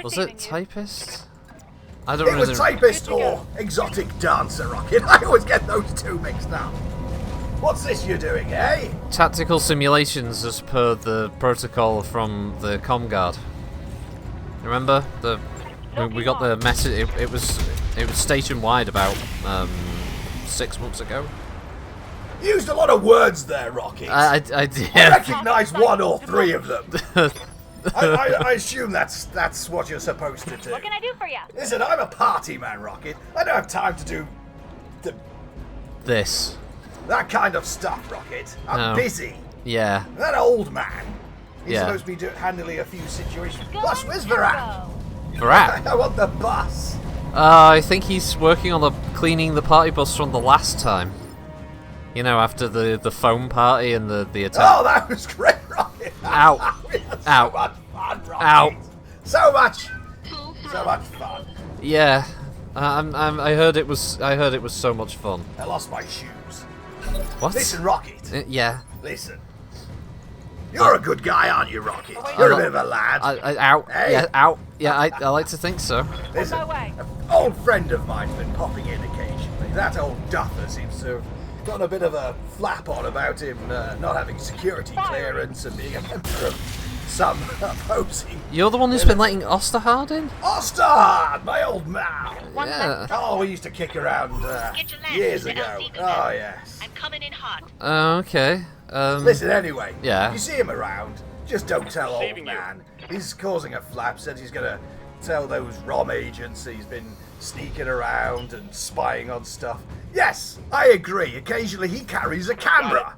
Was Receiving it you. typist? I don't It really. was typist Good to go. or exotic dancer, Rocket. I always get those two mixed up. What's this you're doing, eh? Tactical simulations as per the protocol from the ComGuard. Remember we got the message. It was station wide about 6 months ago. You used a lot of words there, Rocket. I did. I recognise one or three of them. I assume that's what you're supposed to do. What can I do for you? Listen, I'm a party man, Rocket. I don't have time to do This. that kind of stuff, Rocket. I'm No. busy. Yeah. That old man, he's Yeah. supposed to be handling a few situations. Go Plus, on, where's turbo. Virat? Virat. I want the bus. I think he's working on cleaning the party bus from the last time. You know, after the foam party and the attack. Oh, that was great, Rocket. Ow. We had so Ow. much fun, Rocket. Ow. So much fun. Yeah. I heard it was so much fun. I lost my shoes. What? Listen, Rocket. Yeah. Listen. You're a good guy, aren't you, Rocket? You're a bit of a lad. Ow. Hey. Yeah. Ow. Yeah. I like to think so. Listen, my way. an old friend of mine's been popping in occasionally. That old duffer seems to have got a bit of a flap on about him not having security clearance and being a member of some opposing... You're the one who's been letting Osterhard in? Osterhard, my old man! Yeah. Oh, we used to kick around Get your land, years then I'll ago. see the Oh, men. yes. I'm coming in hot. Okay. Listen, anyway, Yeah. you see him around, just don't tell old Saving you. man. He's causing a flap, said he's gonna tell those ROM agents he's been sneaking around and spying on stuff. Yes, I agree, occasionally he carries a camera.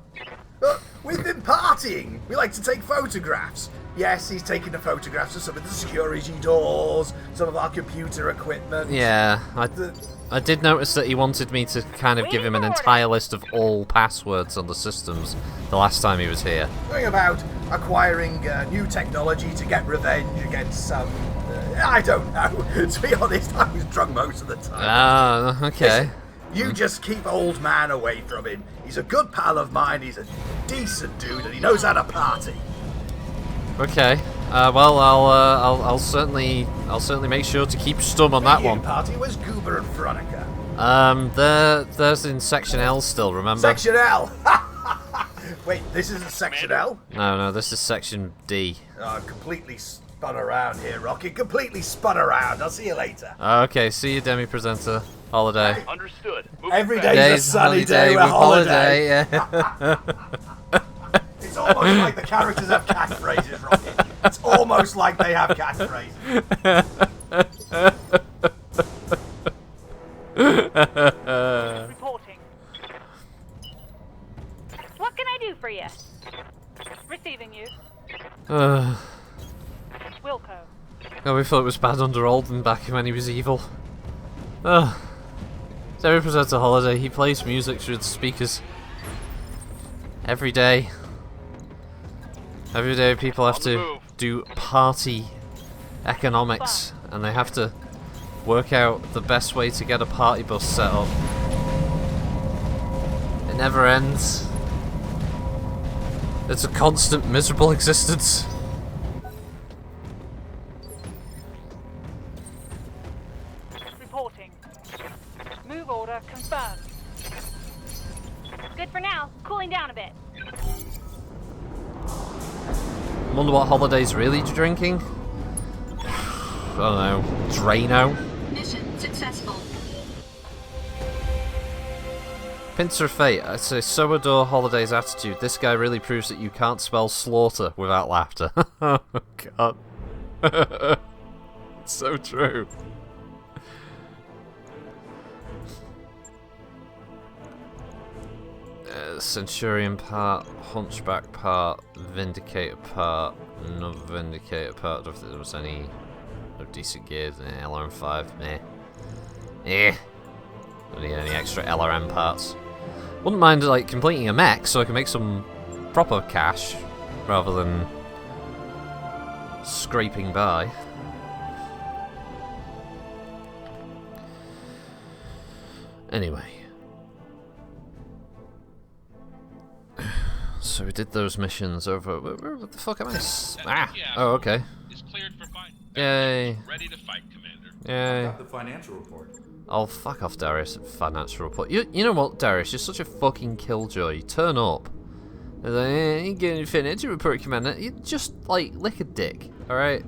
We've been partying. We like to take photographs. Yes, he's taking the photographs of some of the security doors, some of our computer equipment. Yeah, I did notice that he wanted me to kind of give him an entire list of all passwords on the systems the last time he was here. Something about acquiring new technology to get revenge against some... I don't know. To be honest, I was drunk most of the time. Ah, okay. You just keep old man away from him. He's a good pal of mine, he's a decent dude, and he knows how to party. Okay. Well, I'll certainly make sure to keep stum on that one. Party was Goober and Veronica. There's in Section L still. Remember? Section L. Wait, this isn't Section L? No, this is Section D. Oh, completely spun around here, Rocky. Completely spun around. I'll see you later. Okay, see you, Demi Presenter. Holiday. Understood. Moving Every fast. day's a sunny day with holiday. Yeah. It's almost like the characters have catchphrases, Rocky. It's almost like they have catchphrases. Reporting. What can I do for you? Receiving you. Wilco. Oh, we thought it was bad under Alden back when he was evil. Demi Presenter Holiday. He plays music through the speakers every day. Every day people have to do party economics and they have to work out the best way to get a party bus set up. It never ends. It's a constant miserable existence. Reporting. Move order confirmed. Good for now. Cooling down a bit. Wonder what Holiday's really drinking? I don't know. Drano? Mission successful. Pincer of Fate. I say so adore Holiday's attitude. This guy really proves that you can't spell slaughter without laughter. Oh god. It's so true. Centurion part, Hunchback part, Vindicator part, another Vindicator part. I don't think there was any decent gears. LRM5, meh. Don't need any extra LRM parts. Wouldn't mind like completing a mech so I can make some proper cash rather than scraping by. Anyway. So we did those missions over. Where the fuck am I? Oh, okay. Is cleared for fight. Yay. Ready to fight, Commander. Yay. Got the financial report. Oh, fuck off, Darius. Financial report. You know what, Darius? You're such a fucking killjoy. You turn up. And then, you get a financial report, Commander. You just, like, lick a dick. Alright?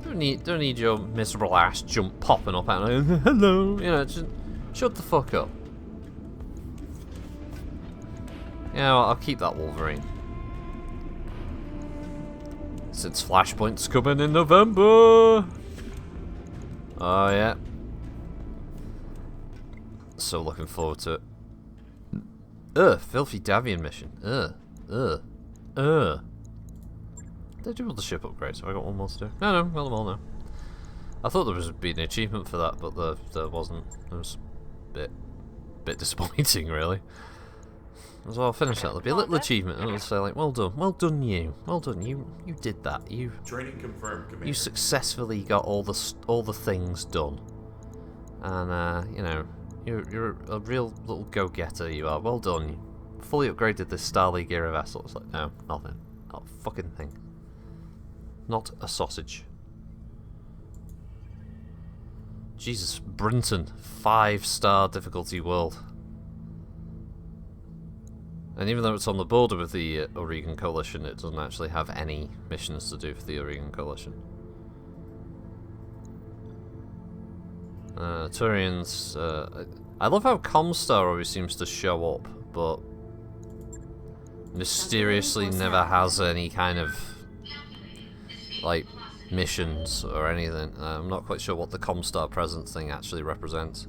Don't need your miserable ass jump popping up out like, hello. You know, just shut the fuck up. Yeah, well, I'll keep that Wolverine. Since Flashpoint's coming in November. Oh yeah. So looking forward to it. Filthy Davian mission. Did I do all the ship upgrades? Have I got one more to do? No, got them all now. I thought there would be an achievement for that, but there wasn't. It was a bit disappointing, really. So I'll finish that. There'll be a little achievement, and it'll say like, "Well done, you did that. You Training confirmed, Commander. you successfully got all the things done, and you know you're a real little go-getter. You are. Well done. You fully upgraded this Star League era vessel." It's like, no, nothing, not a fucking thing, not a sausage. Jesus, Brinson, 5-star difficulty world. And even though it's on the border with the Oregon Coalition, it doesn't actually have any missions to do for the Oregon Coalition. Turians, I love how Comstar always seems to show up, but mysteriously never has any kind of, like, missions or anything. I'm not quite sure what the Comstar presence thing actually represents.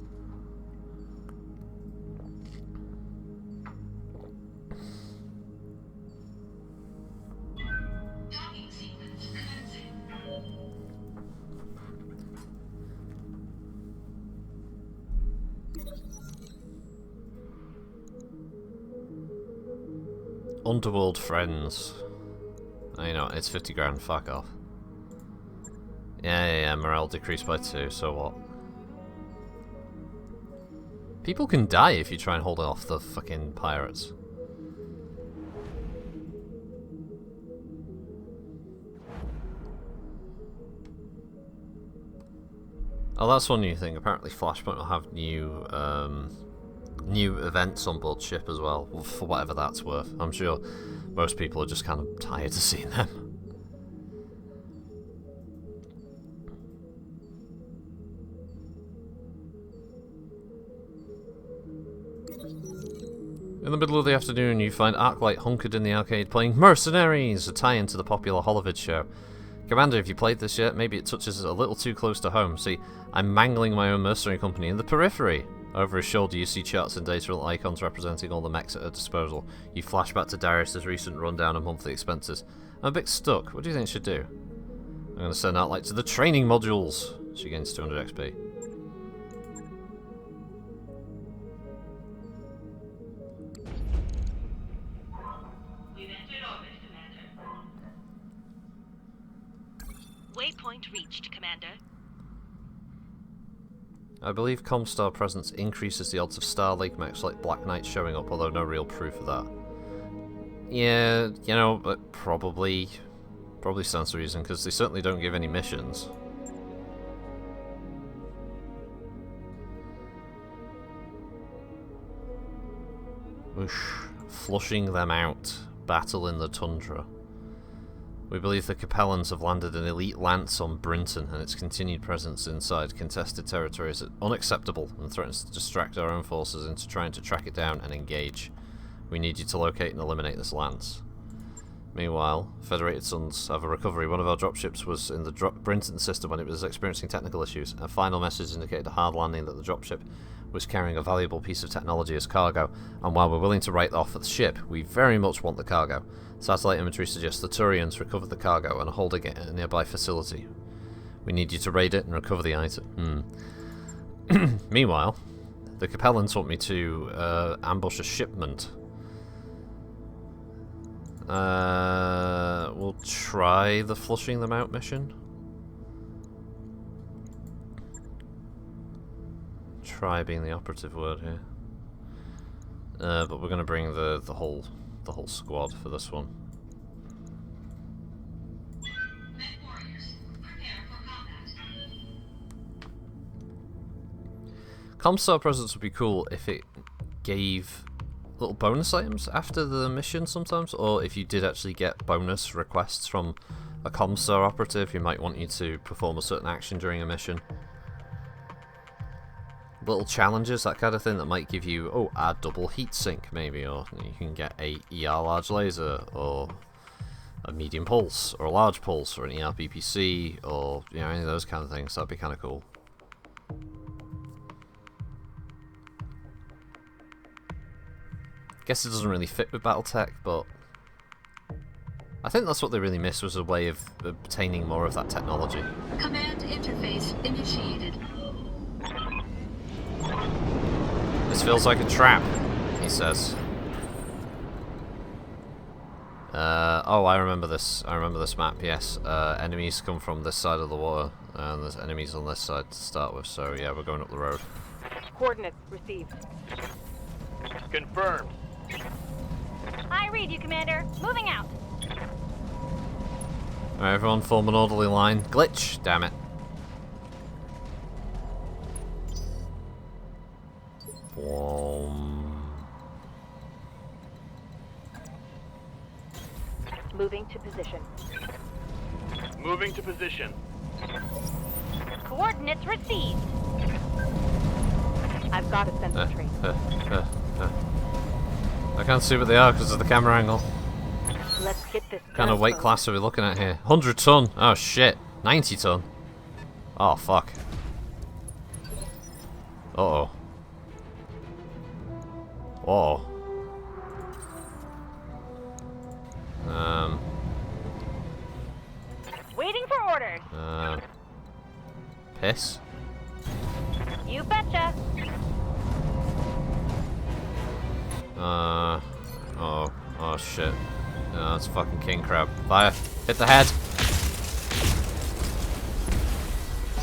Underworld friends. Oh, you know, it's 50 grand, fuck off. Yeah, morale decreased by 2, so what? People can die if you try and hold off the fucking pirates. Oh, that's one new thing. Apparently Flashpoint will have new events on board ship as well, for whatever that's worth. I'm sure most people are just kind of tired of seeing them. In the middle of the afternoon, you find Arclight hunkered in the arcade playing Mercenaries, a tie-in to the popular Holovid show. Commander, if you played this yet, maybe it touches a little too close to home. See, I'm mangling my own mercenary company in the periphery. Over his shoulder, you see charts and data icons representing all the mechs at her disposal. You flash back to Darius' recent rundown of monthly expenses. I'm a bit stuck. What do you think I should do? I'm going to send Arclight to the training modules. She gains 200 XP. Waypoint reached, Commander. I believe Comstar presence increases the odds of Star Lake mechs like Black Knight showing up, although no real proof of that. Yeah, you know, but probably stands to reason, because they certainly don't give any missions. Whoosh. Flushing them out. Battle in the tundra. We believe the Capellans have landed an elite lance on Brinson, and its continued presence inside contested territory is unacceptable and threatens to distract our own forces into trying to track it down and engage. We need you to locate and eliminate this lance. Meanwhile, Federated Suns have a recovery. One of our dropships was in the Brinson system when it was experiencing technical issues. A final message indicated a hard landing that the dropship was carrying a valuable piece of technology as cargo, and while we're willing to write off the ship, we very much want the cargo. Satellite imagery suggests the Turians recovered the cargo and are holding it at a nearby facility. We need you to raid it and recover the item. Meanwhile, the Capellans want me to ambush a shipment. We'll try the flushing them out mission. Try being the operative word here. But we're going to bring the whole squad for this one. Comstar presence would be cool if it gave little bonus items after the mission sometimes, or if you did actually get bonus requests from a Comstar operative who might want you to perform a certain action during a mission. Little challenges, that kind of thing, that might give you, a double heat sink maybe, or you can get a ER large laser, or a medium pulse, or a large pulse, or an ER BPC, or any of those kind of things. That'd be kind of cool. Guess it doesn't really fit with Battletech, but I think that's what they really missed, was a way of obtaining more of that technology. Command interface initiated. This feels like a trap, he says. Oh, I remember this. I remember this map, yes. Enemies come from this side of the water, and there's enemies on this side to start with, so yeah, we're going up the road. Coordinates received. Confirmed. I read you, Commander. Moving out. Alright, everyone form an orderly line. Glitch, damn it. Moving to position. Moving to position. Coordinates received. I've got a sensor trace. I can't see what they are because of the camera angle. Let's get this. What kind of weight gun class are we looking at here? 100 ton. Oh shit. 90 ton. Oh fuck. Uh-oh. Whoa. Waiting for orders. Piss. You betcha. Oh shit. No, it's fucking king crab. Fire. Hit the head.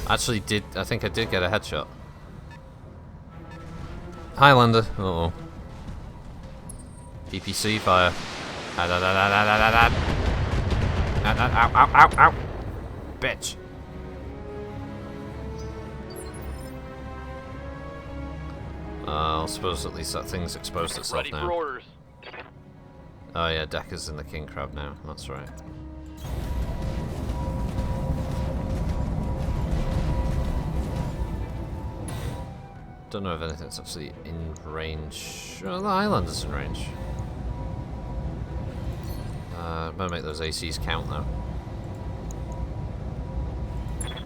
Actually I think I did get a headshot. Highlander. Uh-oh. PPC fire. Ow, ow, ow, ow. Bitch. I suppose at least that thing's exposed itself Ready now. for orders. Oh yeah, Decker's in the king crab now. That's right. Don't know if anything's actually in range. Well, the Highlander's in range. Better make those ACs count though.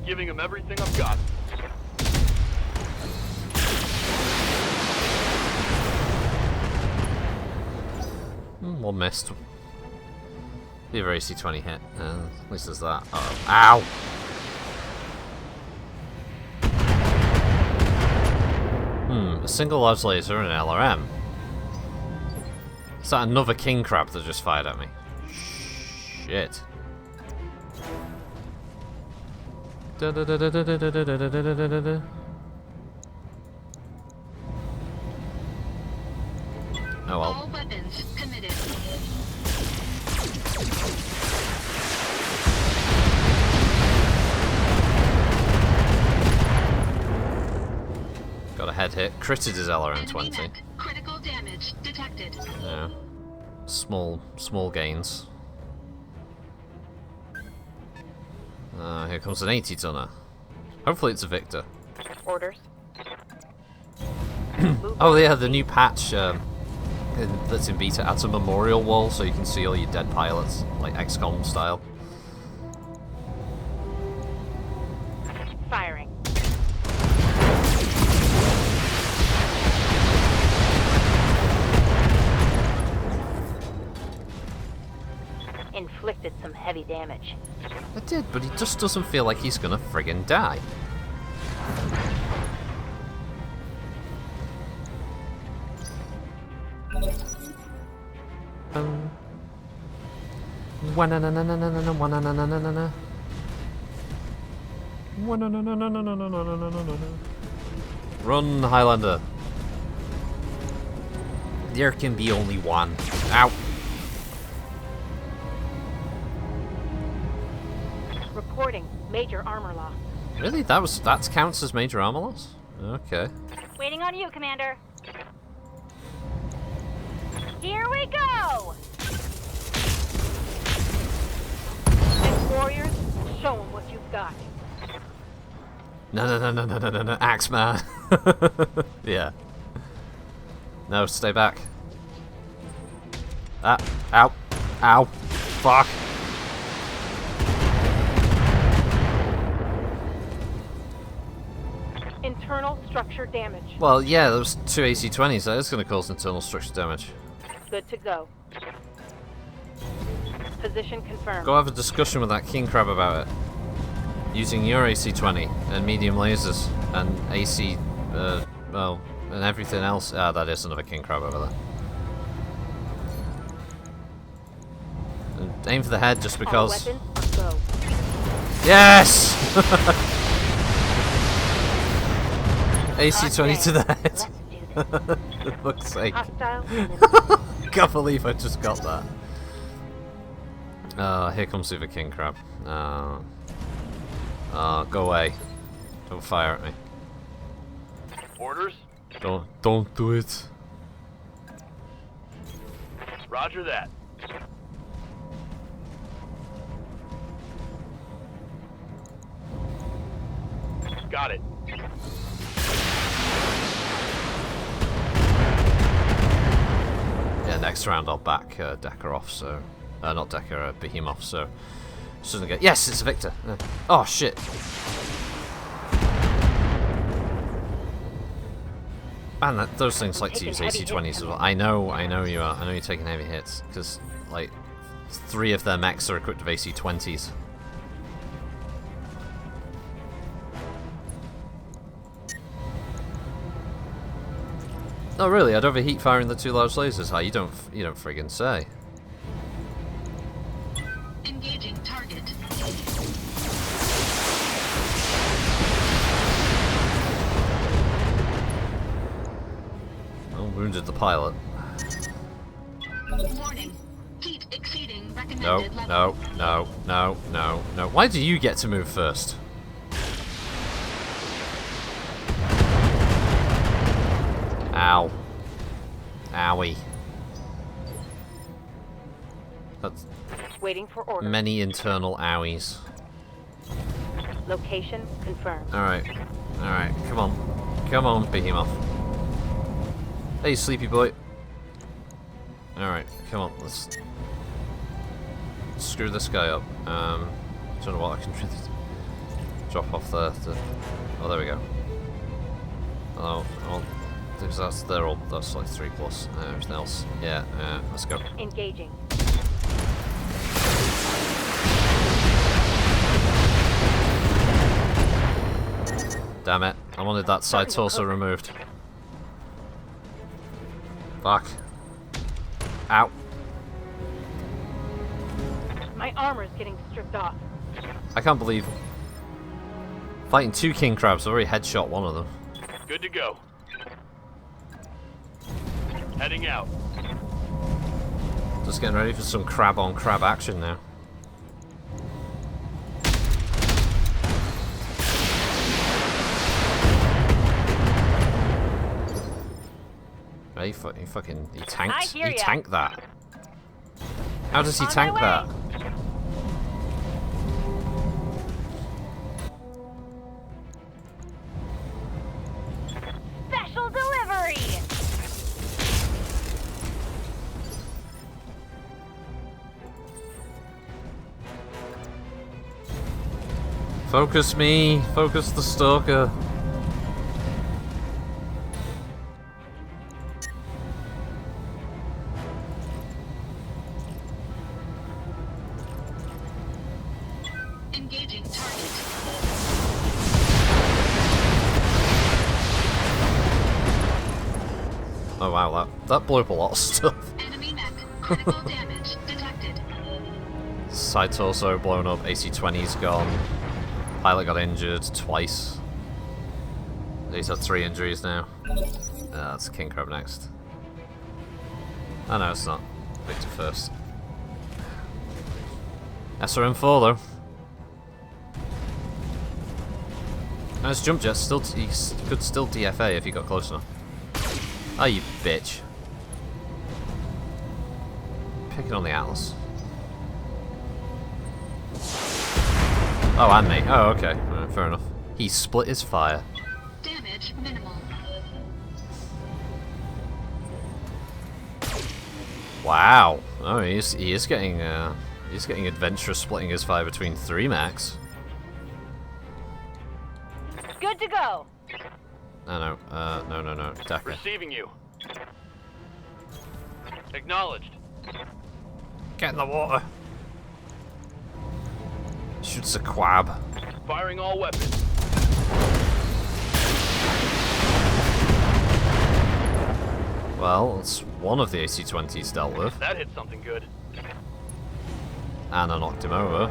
Giving him everything I've got. One missed. Either AC-20 hit. At least there's that. Uh-oh. Ow! A single large laser and an LRM. Is that another king crab that just fired at me? Shit. Oh well. All weapons committed. Got a head hit. Critted his LRM 20. Enemy mech. Critical damage detected. Yeah. Small gains. Here comes an 80 tonner. Hopefully it's a Victor. Orders. Oh yeah, the new patch that's in beta adds a memorial wall so you can see all your dead pilots, like XCOM style. Firing. Inflicted some heavy damage. I did, but he just doesn't feel like he's gonna friggin' die. Run, Highlander. There can be only one. Ow. Reporting major armor loss. Really? That counts as major armor loss? Okay. Waiting on you, Commander. Here we go! Next warriors, show them what you've got. No, Axeman. Yeah. No, stay back. Ah, ow, ow, fuck. Internal structure damage. Well, yeah, those two AC-20s, that is going to cause internal structure damage. Good to go. Position confirmed. Go have a discussion with that king crab about it. Using your AC-20 and medium lasers and AC, well, and everything else. Ah, that is another king crab over there. And aim for the head just because. All weapons go. Yes! AC-20 to the head. Let's do this. For fuck's sake. Hostile. Can't believe I just got that. Here comes the king crab. Go away. Don't fire at me. Orders? Don't do it. Got it. Yeah, next round I'll back Decker off, so... not Decker, Behemoth, so... Shouldn't get... Yes, it's a Victor! Oh, shit! Man, those things like to use AC-20s as well. I know you are. I know you're taking heavy hits, because, like, 3 of their mechs are equipped with AC-20s. Oh really? I'd overheat firing the 2 large lasers. How you don't friggin' say. Engaging target. Oh, wounded the pilot. Warning. Heat exceeding recommended No, level. no. Why do you get to move first? Ow. Owie. That's Waiting for order. many internal owies. Location confirmed. Alright. Alright, come on. Come on, Behemoth. Hey, sleepy boy. Alright, come on, let's screw this guy up. Don't know what I can drop off there. Oh, there we go. Oh, well, because that's like 3 plus. Everything else. Yeah, let's go. Engaging. Damn it. I wanted that side torso removed. Fuck. Ow. My armor's getting stripped off. I can't believe fighting 2 king crabs. I've already headshot one of them. Good to go. Heading out. Just getting ready for some crab on crab action now. Yeah, he tanked that. How does he On tank my that? way. Special delivery. Focus me! Focus the stalker! Engaging target. Oh wow, that blew up a lot of stuff. Enemy mech. Critical damage detected. Side torso blown up, AC-20's gone. Pilot got injured twice. He's had 3 injuries now. That's King Crab next. Oh no, it's not. Victor first. SRM4 though. Nice jump jet. Still, he could still DFA if he got close enough. Oh, you bitch. Picking on the Atlas. Oh, and me. Oh, okay. Fair enough. He split his fire. Damage minimal. Wow. Oh, he is getting adventurous, splitting his fire between 3 mechs. Good to go. No. No. Decker. Receiving you. Acknowledged. Get in the water. Shoots a quab. Firing all weapons. Well, it's one of the AC-20s dealt with. That hit something good. And I knocked him over.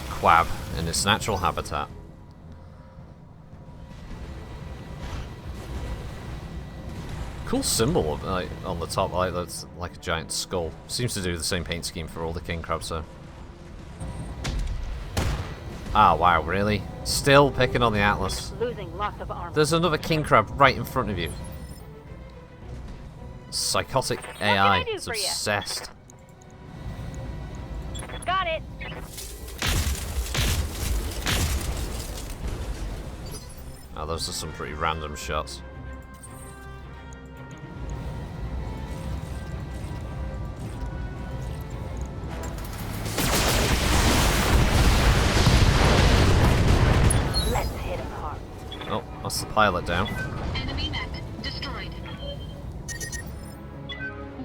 Quab in its natural habitat. Cool symbol like, on the top, like that's like a giant skull. Seems to do the same paint scheme for all the king crabs, so. Ah, wow, really? Still picking on the Atlas. Losing lots of armor. There's another king crab right in front of you. Psychotic AI. I do It's for ya? obsessed. Got it. Oh, those are some pretty random shots. Let's hit him hard. Oh, that's the pilot down. Enemy mech destroyed.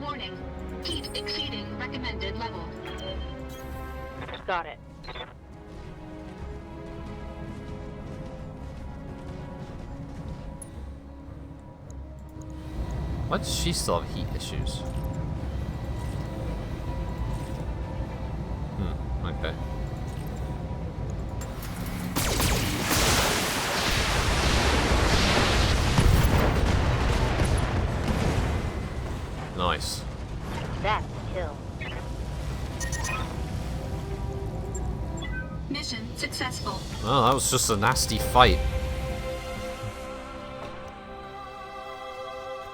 Warning. Heat exceeding recommended level. Got it. Why does she still have heat issues? Okay. Nice. That's a kill. Mission successful. Oh, that was just a nasty fight.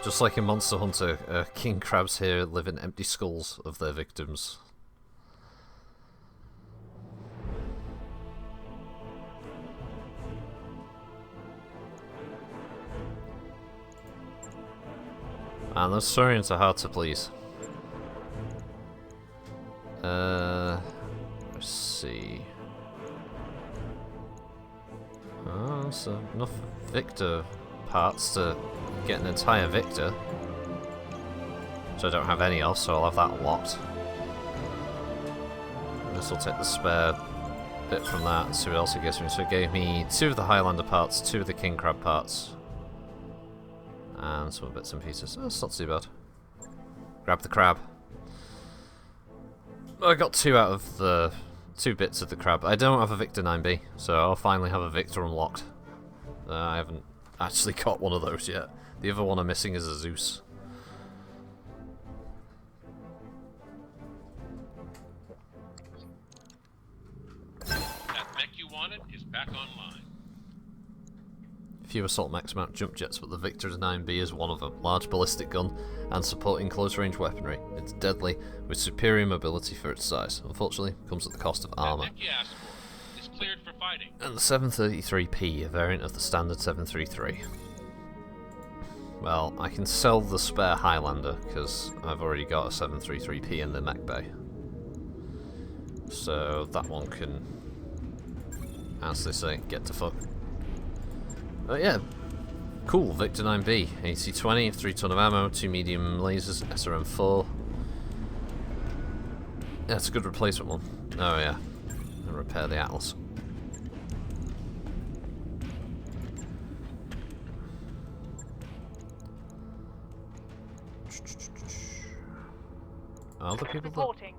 Just like in Monster Hunter, king crabs here live in empty skulls of their victims. And those saurians are hard to please. Let's see. Oh, so enough Victor parts to get an entire Victor. Which I don't have any of, so I'll have that locked. This will take the spare bit from that and see what else it gives me. So it gave me 2 of the Highlander parts, 2 of the King Crab parts. And some bits and pieces. Oh, that's not too bad. Grab the crab. I got 2 out of the 2 bits of the crab. I don't have a Victor 9B, so I'll finally have a Victor unlocked. I haven't actually got one of those yet. The other one I'm missing is a Zeus. That mech you wanted is back online. Few assault mechs mount jump jets, but the Victor's 9B is one of them. Large ballistic gun and supporting close-range weaponry. It's deadly, with superior mobility for its size. Unfortunately, comes at the cost of armor. That mech you asked for is cleared for fighting. And the 733P, a variant of the standard 733. Well, I can sell the spare Highlander, because I've already got a 733P in the mech bay. So that one can, as they say, get to fuck. But yeah, cool, Victor 9B, AC-20, 3 ton of ammo, 2 medium lasers, SRM-4. Yeah, it's a good replacement one. Oh yeah, and repair the Atlas. Other people Reporting.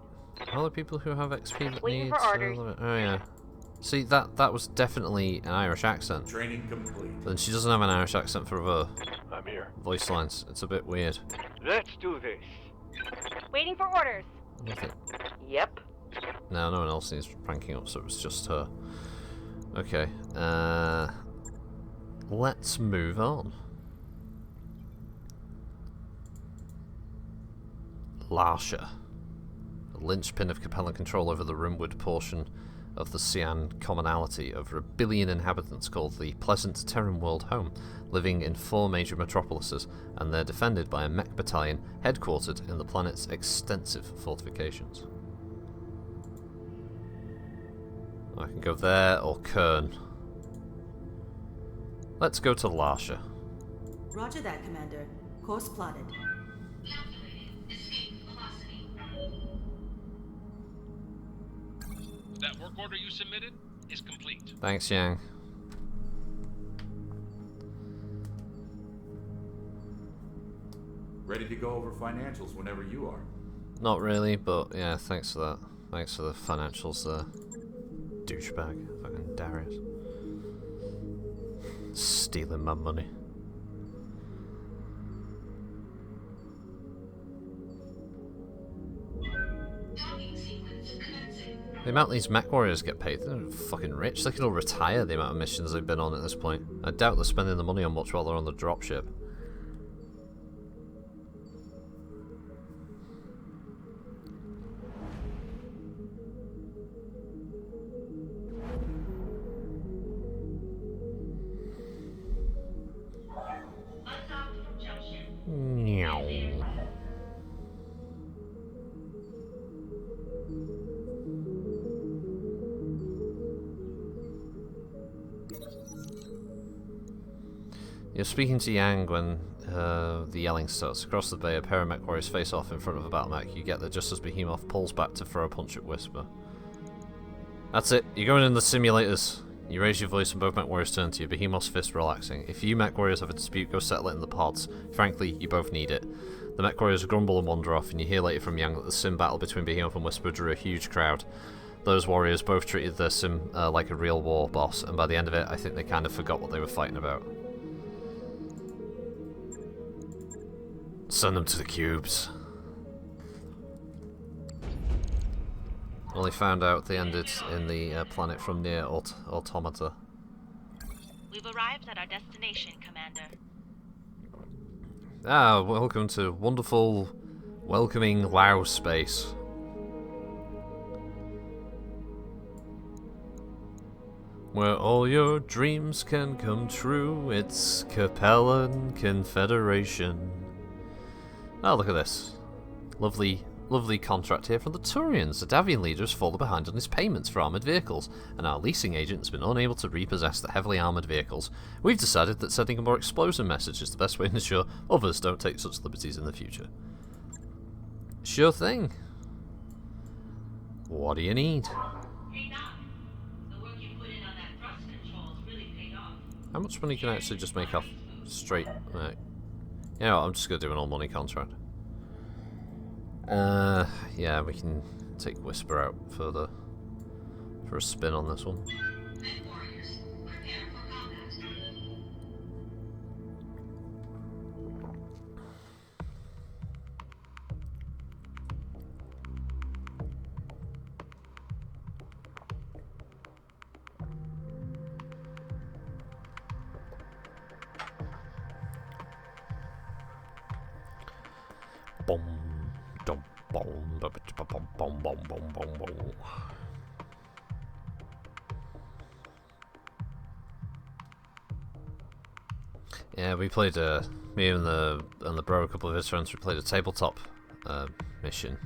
other people who have XP that Waiting need for orders. Oh yeah. See, that was definitely an Irish accent. Training complete. Then she doesn't have an Irish accent for other I'm here. voice lines. It's a bit weird. Let's do this. Waiting for orders. Nothing. Yep. No, no one else needs pranking up, so it was just her. Okay. Let's move on. Larsha. A linchpin of Capellan control over the rimwood portion of the Sian commonality, over 1 billion inhabitants, called the Pleasant Terran World home, living in 4 major metropolises, and they're defended by a mech battalion headquartered in the planet's extensive fortifications. I can go there or Kern. Let's go to Larsha. Roger that, Commander. Course plotted. Calculating escape velocity. That work order you submitted is complete. Thanks, Yang. Ready to go over financials whenever you are. Not really, but yeah, thanks for that. Thanks for the financials there. Douchebag. Fucking Darius. Stealing my money. Docking sequence commencing. The amount these mech warriors get paid, they're fucking rich. They could all retire the amount of missions they've been on at this point. I doubt they're spending the money on much while they're on the dropship. You're speaking to Yang when the yelling starts. Across the bay, a pair of mech warriors face off in front of a battle mech. You get there just as Behemoth pulls back to throw a punch at Whisper. That's it. You're going in the simulators. You raise your voice and both mech warriors turn to you, Behemoth's fist relaxing. If you mech warriors have a dispute, go settle it in the pods. Frankly, you both need it. The mech warriors grumble and wander off, and you hear later from Yang that the sim battle between Behemoth and Whisper drew a huge crowd. Those warriors both treated their sim like a real war boss, and by the end of it, I think they kind of forgot what they were fighting about. Send them to the cubes. Only found out they ended in the planet from near Automata. We've arrived at our destination, Commander. Ah, welcome to wonderful, welcoming Lao space. Where all your dreams can come true, it's Capellan Confederation. Oh, look at this. Lovely, lovely contract here from the Turians. The Davian leader has fallen behind on his payments for armoured vehicles, and our leasing agent has been unable to repossess the heavily armoured vehicles. We've decided that sending a more explosive message is the best way to ensure others don't take such liberties in the future. Sure thing. What do you need? Hey, Doc. The work you put in on that thrust control's really paid off. How much money can I actually just make off straight? Right. You know what, I'm just going to do an all-money contract. Yeah, we can take Whisper out for a spin on this one. Mech warriors, prepare for combat. Boom, dum, boom, boom, boom, boom, boom, boom, boom. Yeah, we played me and the bro, a couple of his friends, we played a tabletop mission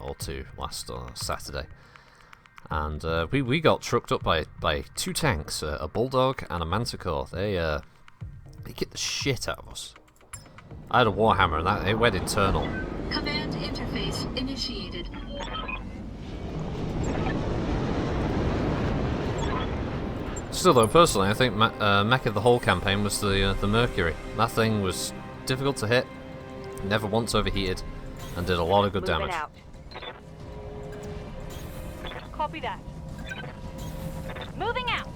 or two last Saturday, and we got trucked up by two tanks, a bulldog and a manticore. They kicked the shit out of us. I had a warhammer and it went internal. Command interface initiated. Still though, personally, I think mech of the whole campaign was the Mercury. That thing was difficult to hit, never once overheated, and did a lot of good Moving damage. out. Copy that. Moving out.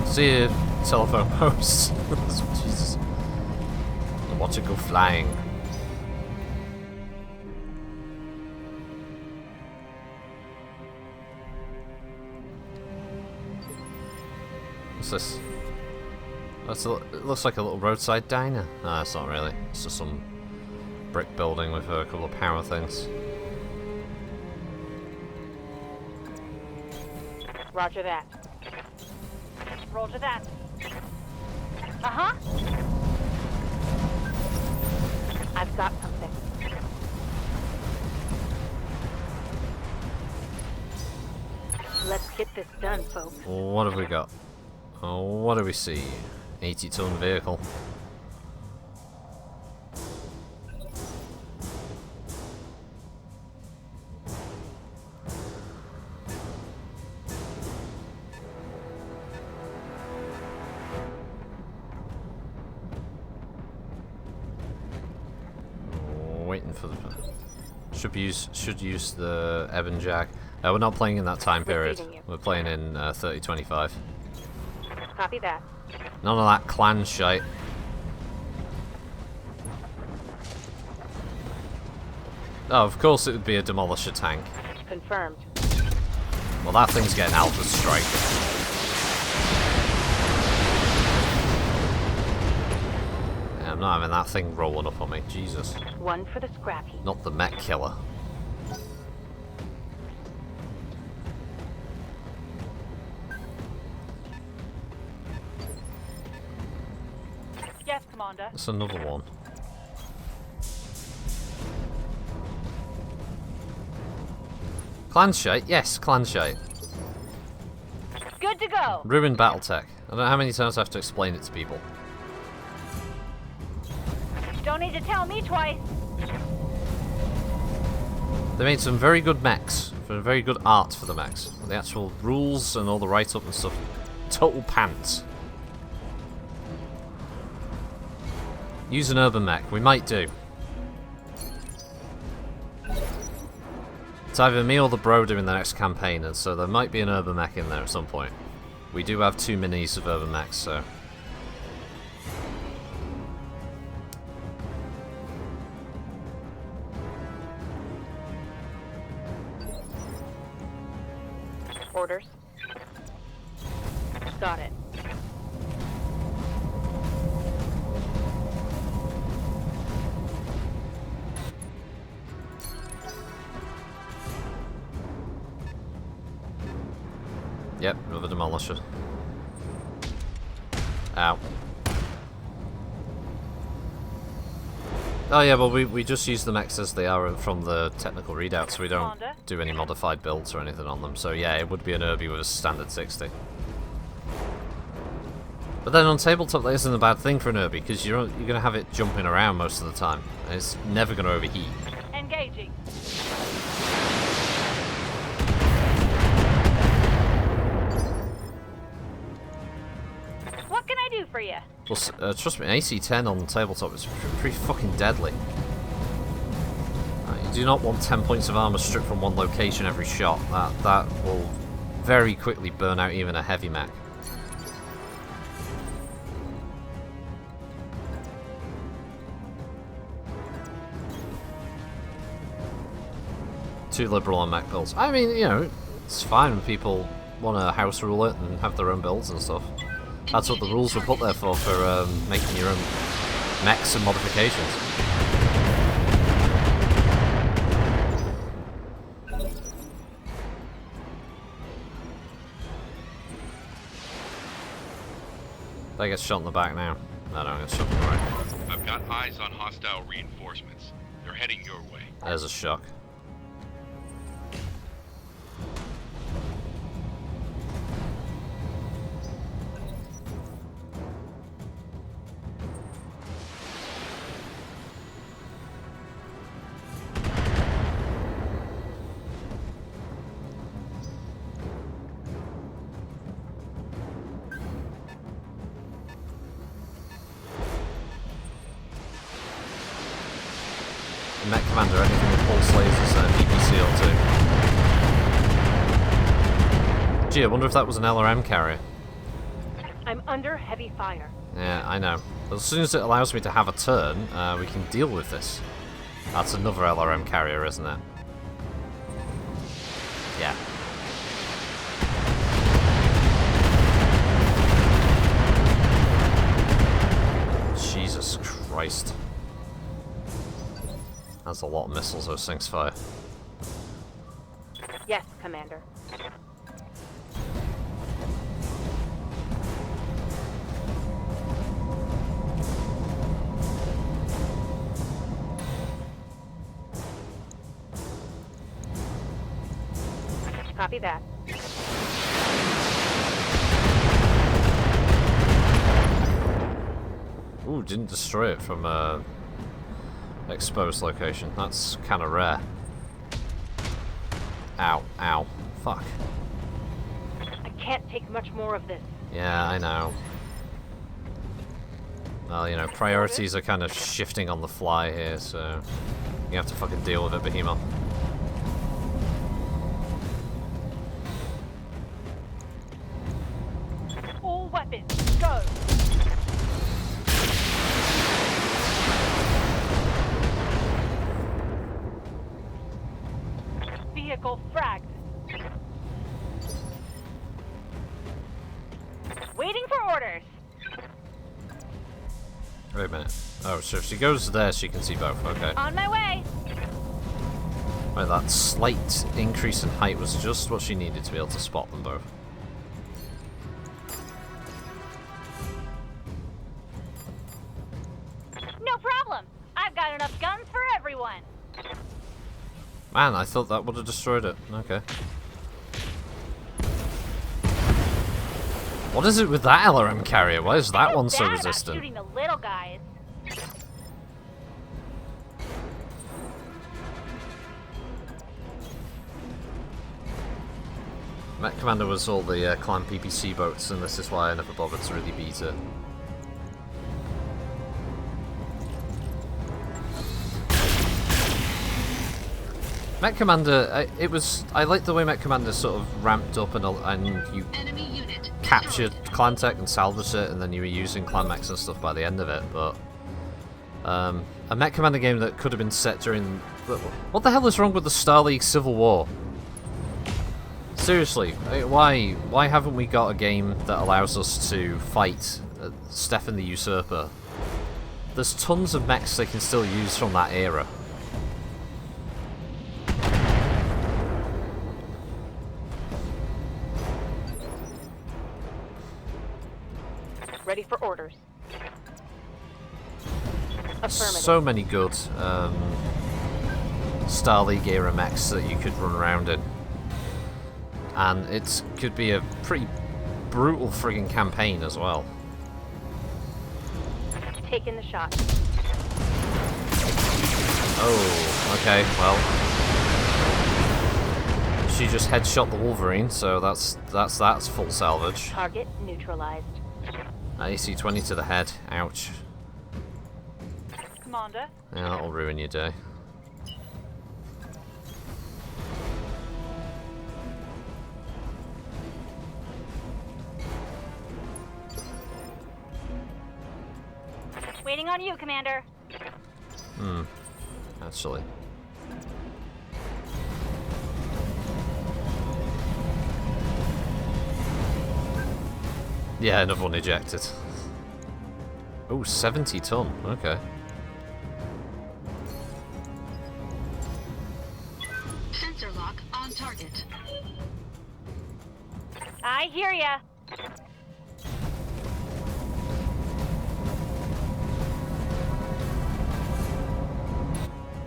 See you, telephone posts. Jesus. Watch it go flying. What's this? It looks like a little roadside diner. Ah, it's not really. It's just some brick building with a couple of power things. Roger that. Roger that. Uh-huh. I've got something. Let's get this done, folks. What have we got? Oh, what do we see? 80-ton vehicle. Waiting for the... Should use the Ebon Jag. We're not playing in that time period. We're playing in 3025. Copy that. None of that clan shite. Oh, of course it would be a demolisher tank. Confirmed. Well, that thing's getting Alpha Strike. Yeah, I'm not having that thing rolling up on me. Jesus. One for the scrap heap. Not the mech killer. Yes, Commander. That's another one. Clan shite? Yes, clan shite. Good to go. Ruined Battletech. I don't know how many times I have to explain it to people. Don't need to tell me twice. They made some very good mechs, very good art for the mechs. The actual rules and all the write-up and stuff, total pants. Use an urban mech, we might do. It's either me or the bro doing the next campaign, and so there might be an urban mech in there at some point. We do have 2 minis of urban mechs, so... Orders. Got it. Yep, another demolisher. Ow. Oh yeah, well we just use the mechs as they are from the technical readout, so we don't do any modified builds or anything on them. So yeah, it would be an Irby with a standard 60. But then on tabletop that isn't a bad thing for an Irby, because you're going to have it jumping around most of the time. And it's never going to overheat. Engaging. What can I do for you? Plus, trust me, an AC-10 on the tabletop is pretty fucking deadly. You do not want 10 points of armor stripped from one location every shot. That will very quickly burn out even a heavy mech. Too liberal on mech builds. I mean, you know, it's fine when people want to house rule it and have their own builds and stuff. That's what the rules were put there for making your own mechs and modifications. They get shot in the back now. No, I'm going to shot in the right. I've got eyes on hostile reinforcements. They're heading your way. There's a shock. Mech Commander, anything with pulse lasers and DPCL2. Gee, I wonder if that was an LRM carrier. I'm under heavy fire. Yeah, I know. But as soon as it allows me to have a turn, we can deal with this. That's another LRM carrier, isn't it? Yeah. Jesus Christ. That's a lot of missiles those things fire. Yes, Commander. Copy that. Ooh, didn't destroy it from exposed location. That's kind of rare. Ow, ow. Fuck. I can't take much more of this. Yeah, I know. Well, you know, priorities are kind of shifting on the fly here, so you have to fucking deal with it, Behemoth. All weapons, go! Vehicle fragged. Waiting for orders. Wait a minute. Oh, so if she goes there, she can see both. Okay. On my way. Right, that slight increase in height was just what she needed to be able to spot them both. No problem. I've got enough guns for everyone. Man, I thought that would have destroyed it. Okay. What is it with that LRM carrier? Why is that one so Bad about resistant? shooting the little guys. Mech Commander was all the clan PPC boats, and this is why I never bothered to really beat it. Mech Commander, I liked the way Mech Commander sort of ramped up and you Enemy unit captured clan tech and salvaged it, and then you were using clan mechs and stuff by the end of it, but a Mech Commander game that could have been set during... What the hell is wrong with the Star League Civil War? Seriously, why haven't we got a game that allows us to fight Stefan the Usurper? There's tons of mechs they can still use from that era. Ready for orders. Affirmative. So many good Star League era mechs that you could run around in. And it could be a pretty brutal friggin' campaign as well. Taking the shot. Oh, okay, well. She just headshot the Wolverine, so that's full salvage. Target neutralized. AC-20 to the head, ouch. Commander. Yeah, that'll ruin your day. Waiting on you, Commander. Actually. Yeah, another one ejected. Oh, 70 ton, okay. sensor lock on target. I hear ya.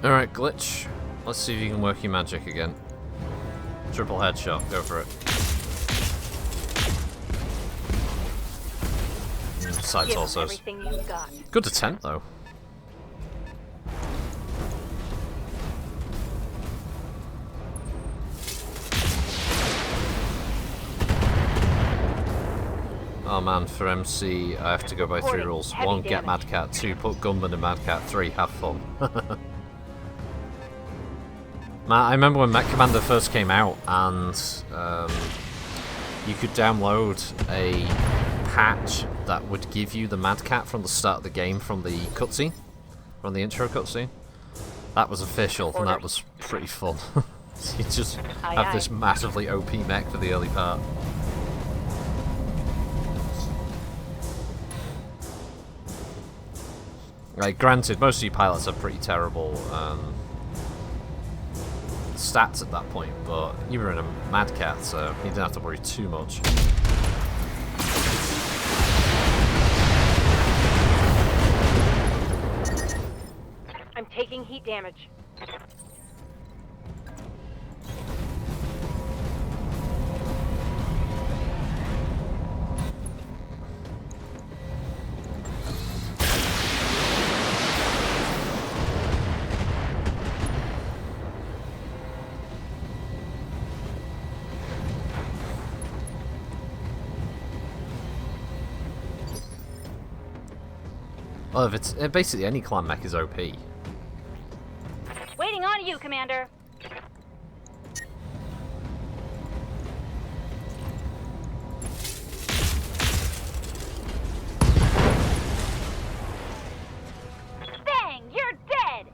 Alright, Glitch. Let's see if you can work your magic again. Triple headshot, go for it. Side Give 'em torsos. everything you've got. Good attempt, though. Oh man, for MC, I have to go by 3 rules. Heavy 1, get damage. Mad Cat. 2, put Gunman in Mad Cat. 3, have fun. Man, I remember when Mech Commander first came out, and you could download a patch that would give you the Mad Cat from the start of the game, from the cutscene, from the intro cutscene. That was official, and that was pretty fun. You just have this massively OP mech for the early part. Like, granted, most of you pilots have pretty terrible stats at that point, but you were in a Mad Cat, so you didn't have to worry too much. I'm taking heat damage. Well, if it's basically any clan mech is OP. Waiting on you, Commander. Bang! You're dead!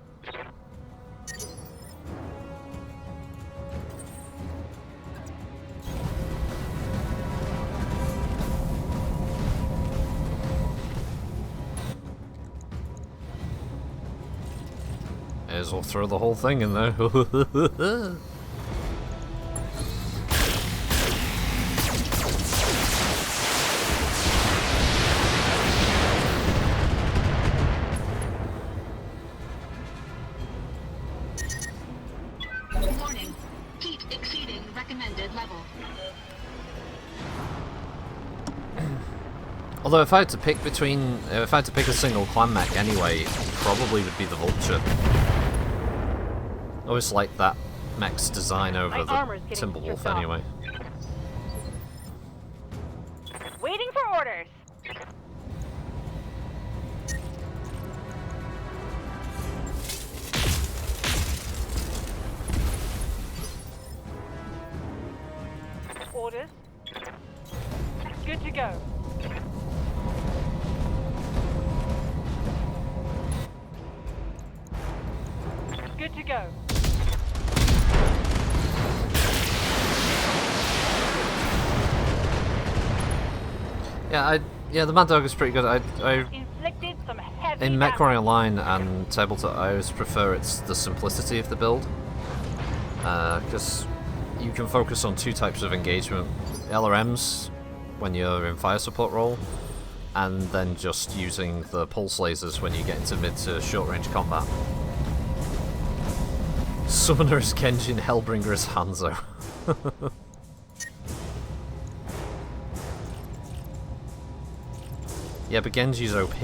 May as well throw the whole thing in there. Although if I had to pick between, if I had to pick a single clan mech anyway, it probably would be the Vulture. I always like that mech's design over the Timberwolf anyway. Waiting for orders. Orders. Good to go. Good to go. Yeah, the Mad Dog is pretty good. Inflicted some heavy In damage. MechWarrior Online and Tabletop, I always prefer the simplicity of the build, because you can focus on two types of engagement: LRMs when you're in fire support role, and then just using the pulse lasers when you get into mid to short range combat. Summoner is Kenshin, Hellbringer is Hanzo. Yeah, but Genji's OP.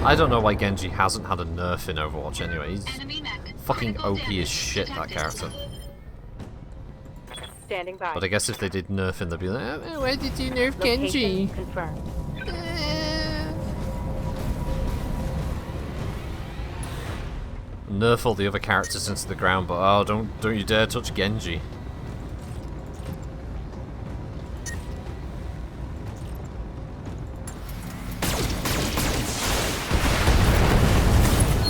I don't know why Genji hasn't had a nerf in Overwatch anyway. He's fucking OP as shit, that character. Standing by. But I guess if they did nerf him, they'd be like, oh, why did you nerf Genji? Location confirmed. Nerf all the other characters into the ground, but oh, don't you dare touch Genji.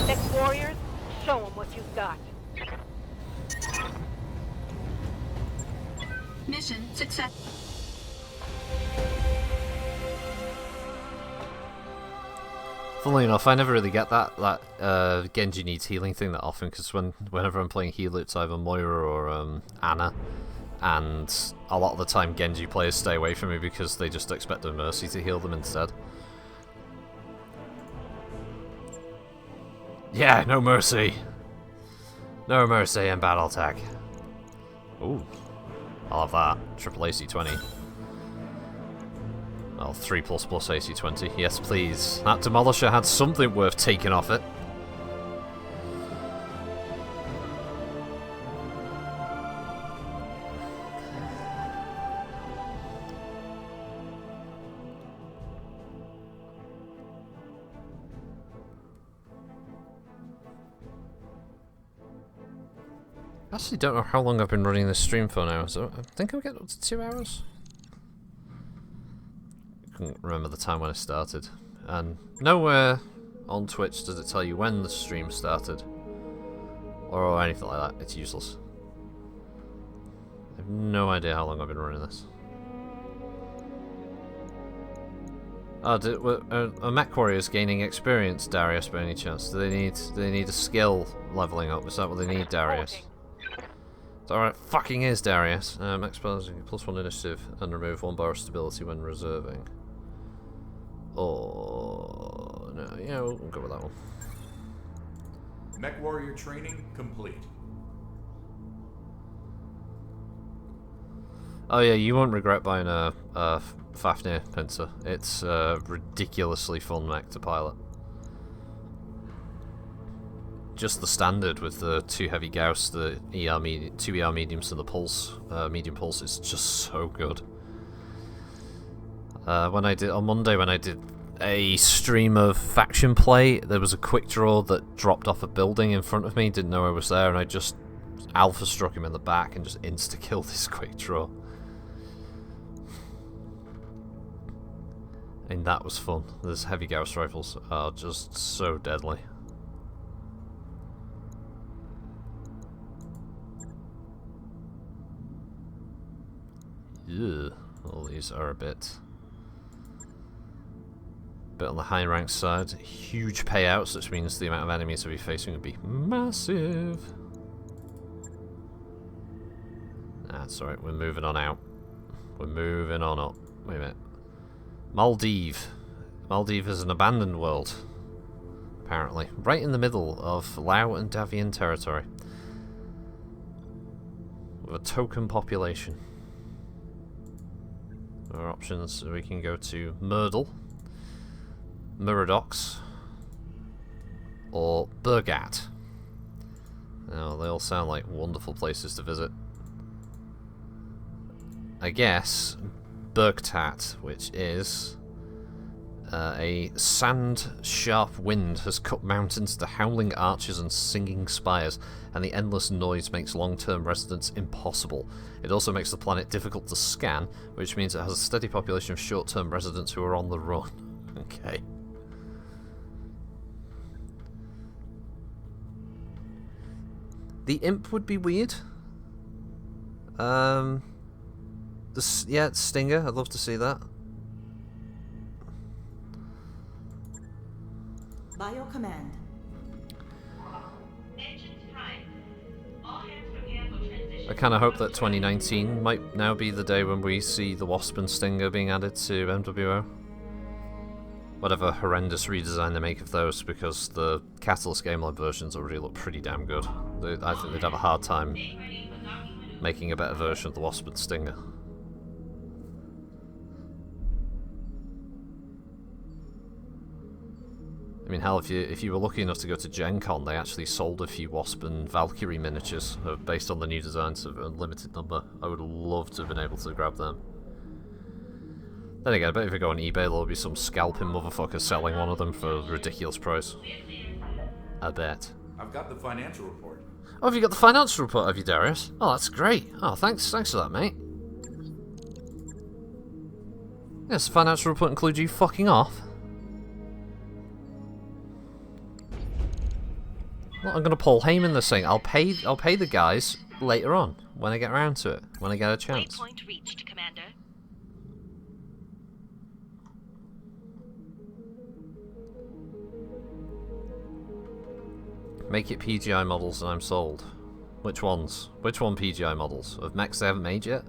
Next warriors, show them what you've got. Mission success. Funnily enough, I never really get that Genji needs healing thing that often, because whenever I'm playing healer, it's either Moira or Ana, and a lot of the time Genji players stay away from me because they just expect a Mercy to heal them instead. Yeah, no mercy! No mercy in Battletech. Ooh, I'll have that. Triple AC-20. Well, 3++ AC-20. Yes, please. That Demolisher had something worth taking off it. I actually don't know how long I've been running this stream for now, so I think I'll get up to 2 hours. I couldn't remember the time when I started. And nowhere on Twitch does it tell you when the stream started. Or anything like that. It's useless. I have no idea how long I've been running this. Oh, are mech warriors gaining experience, Darius, by any chance? Do they need a skill leveling up? Is that what they need, Darius? Alright, fucking is Darius. Max spells +1 initiative and remove 1 bar of stability when reserving. Oh no, yeah, we'll go with that one. Mech warrior training complete. Oh yeah, you won't regret buying a Fafnir pincer. It's a ridiculously fun mech to pilot. Just the standard with the 2 heavy Gauss, the 2 ER mediums, and the pulse, medium pulse is just so good. On Monday when I did a stream of faction play, there was a quick draw that dropped off a building in front of me, didn't know I was there, and I just alpha struck him in the back and just insta-killed this quick draw. And that was fun. Those heavy Gauss rifles are just so deadly. Ugh, all these are a bit on the high rank side. Huge payouts, which means the amount of enemies we'll be facing would be massive. That's alright, we're moving on out. We're moving on up. Wait a minute. Maldive. Maldive is an abandoned world, apparently. Right in the middle of Lao and Daven Territory. of a token population. Our options, we can go to Myrtle, Muradox, or Burgat. Now, they all sound like wonderful places to visit. I guess Burgtat, which is a sand-sharp wind has cut mountains to howling arches and singing spires, and the endless noise makes long-term residence impossible. It also makes the planet difficult to scan, which means it has a steady population of short-term residents who are on the run. Okay. The imp would be weird. Yeah, Stinger, I'd love to see that. Bio command. Engines prime. All hands prepare for transition. I kind of hope that 2019 might now be the day when we see the Wasp and Stinger being added to MWO. Whatever horrendous redesign they make of those, because the Catalyst Game Lab versions already look pretty damn good. I think they'd have a hard time making a better version of the Wasp and Stinger. I mean, hell, if you were lucky enough to go to Gen Con, they actually sold a few Wasp and Valkyrie miniatures based on the new designs of a limited number. I would love to have been able to grab them. Then again, I bet if you go on eBay, there'll be some scalping motherfucker selling one of them for a ridiculous price. I bet. I've got the financial report. Oh, have you got the financial report, have you, Darius? Oh, that's great. Oh, thanks for that, mate. Yes, the financial report includes you fucking off. Well, I'm gonna Paul Heyman this thing. I'll pay the guys later on when I get around to it, when I get a chance. Waypoint reached, Commander. Make it PGI models and I'm sold. Which ones? Which one PGI models? Of mechs they haven't made yet?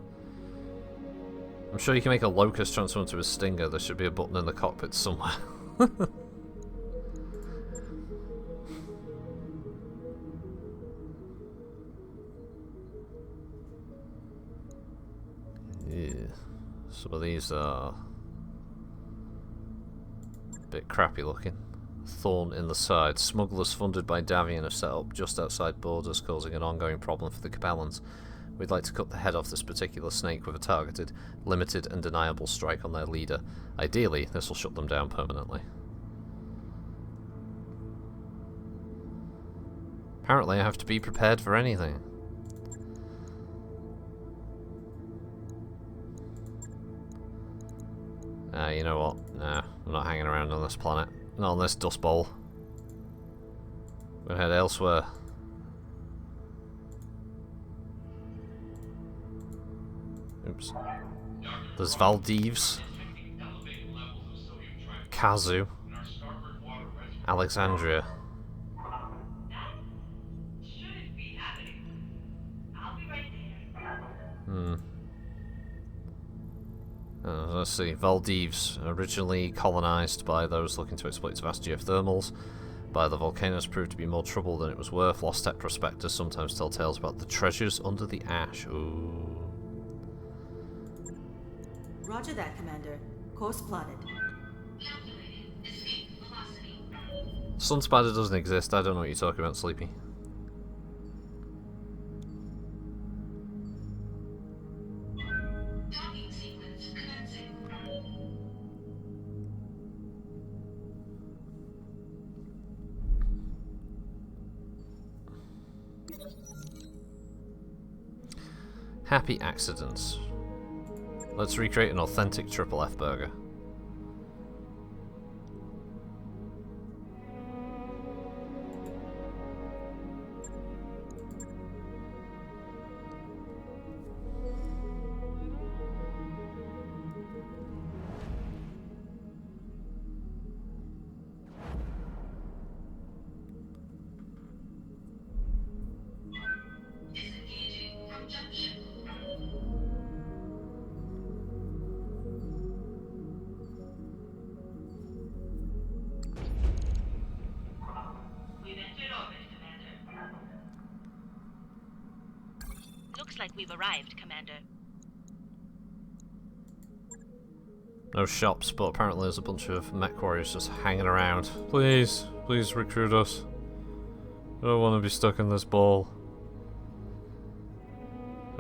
I'm sure you can make a Locust transform into a Stinger. There should be a button in the cockpit somewhere. Yeah. Some of these are a bit crappy looking. Thorn in the side. Smugglers funded by Davian have set up just outside borders, causing an ongoing problem for the Capellans. We'd like to cut the head off this particular snake with a targeted, limited and deniable strike on their leader. Ideally, this will shut them down permanently. Apparently I have to be prepared for anything. You know what? Nah, I'm not hanging around on this planet. Not on this dust bowl. We'll head elsewhere. Oops. There's Maldives, Kazu, Alexandria. Shouldn't be happening. I'll be right there. Let's see. Maldives, originally colonized by those looking to exploit its vast geothermals. By the volcanoes, proved to be more trouble than it was worth. Lost tech prospectors sometimes tell tales about the treasures under the ash. Ooh. Roger that, Commander. Course plotted. Calculated. Escape velocity. Sun Spider doesn't exist. I don't know what you're talking about, Sleepy. Docking sequence commencing. Happy accidents. Let's recreate an authentic triple F burger. Disengaging from junction. like we've arrived, Commander. No shops, but apparently there's a bunch of mech warriors just hanging around. Please, please recruit us. I don't want to be stuck in this ball.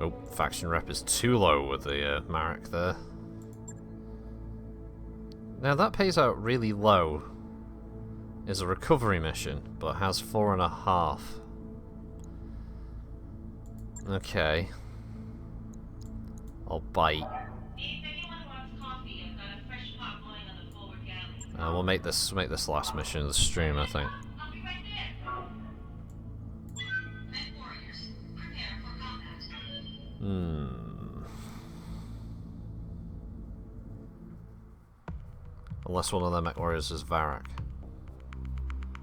Oh, faction rep is too low with the Marek there. Now that pays out really low. Is a recovery mission, but has 4.5. Okay. I'll bite. If anyone wants coffee, I've got a fresh pot going on the forward galley. We'll make this last mission of the stream, I think. I'll be right there. Mech warriors, prepare for combat. Unless one of them mech warriors is Varak.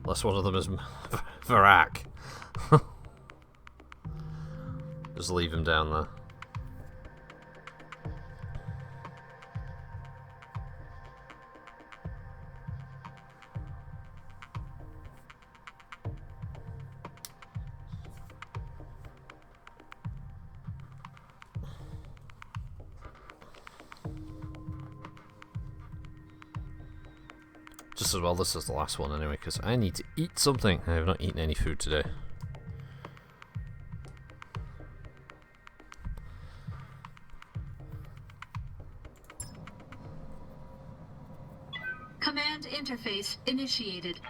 Unless one of them is Varak. Just leave him down there. Just as well this is the last one anyway, because I need to eat something. I have not eaten any food today. Command interface initiated.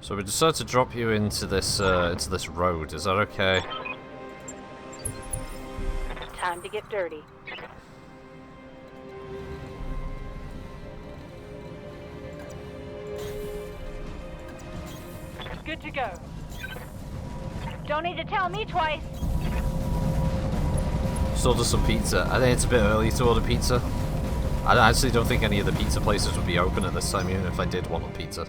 So we decided to drop you into this road. Is that okay? Time to get dirty. Good to go. Don't need to tell me twice. Just order some pizza. I think it's a bit early to order pizza. I actually don't think any of the pizza places would be open at this time, even if I did want a pizza.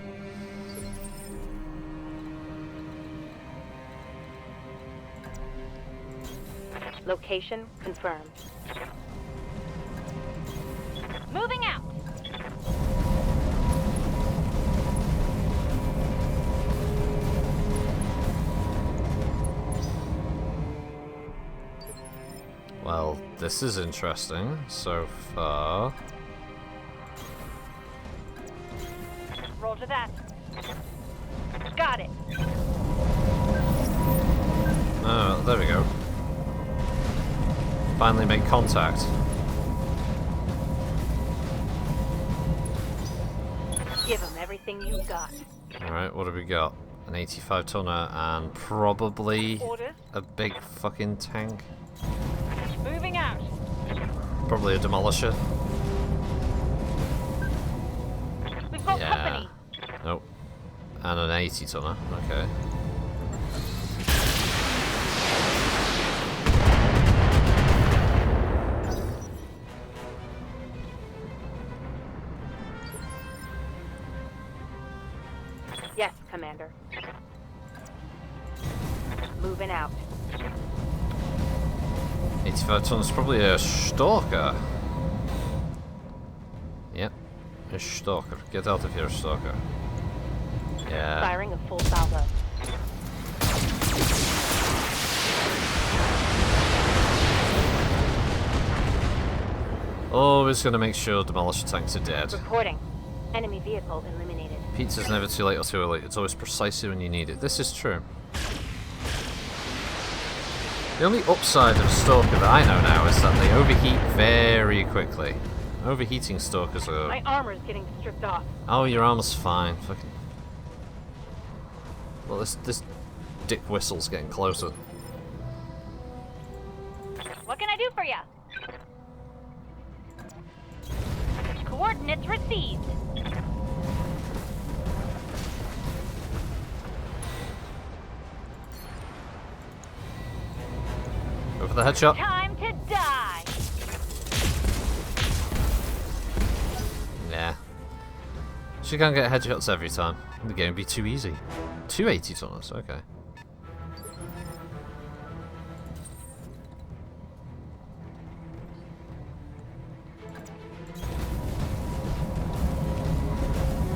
Location confirmed. Moving out. Well, this is interesting so far. Roger that. Got it. Oh, there we go. Finally made contact. Give them everything you got. Alright, what have we got? An 85 tonner and probably Orders. a big fucking tank. Moving out. Probably a demolisher. We've got Yeah. company. Nope. And an 80 tonner. Okay. Yes, Commander. Moving out. 85 tons is probably a stalker. Yep. A stalker. Get out of here, stalker. Yeah. Firing a full salvo. Always gonna make sure demolisher tanks are dead. Reporting. Enemy vehicle eliminated. Pizza's never too late or too early. It's always precisely when you need it. This is true. The only upside of Stalker that I know now is that they overheat very quickly. Overheating Stalkers are... My armor's getting stripped off. Oh, your armor's fine. Fucking... Well, this dick whistle's getting closer. What can I do for you? Coordinates received. Go for the headshot. Time to die. Yeah. She can't get headshots every time. The game would be too easy. 280 tonners, okay.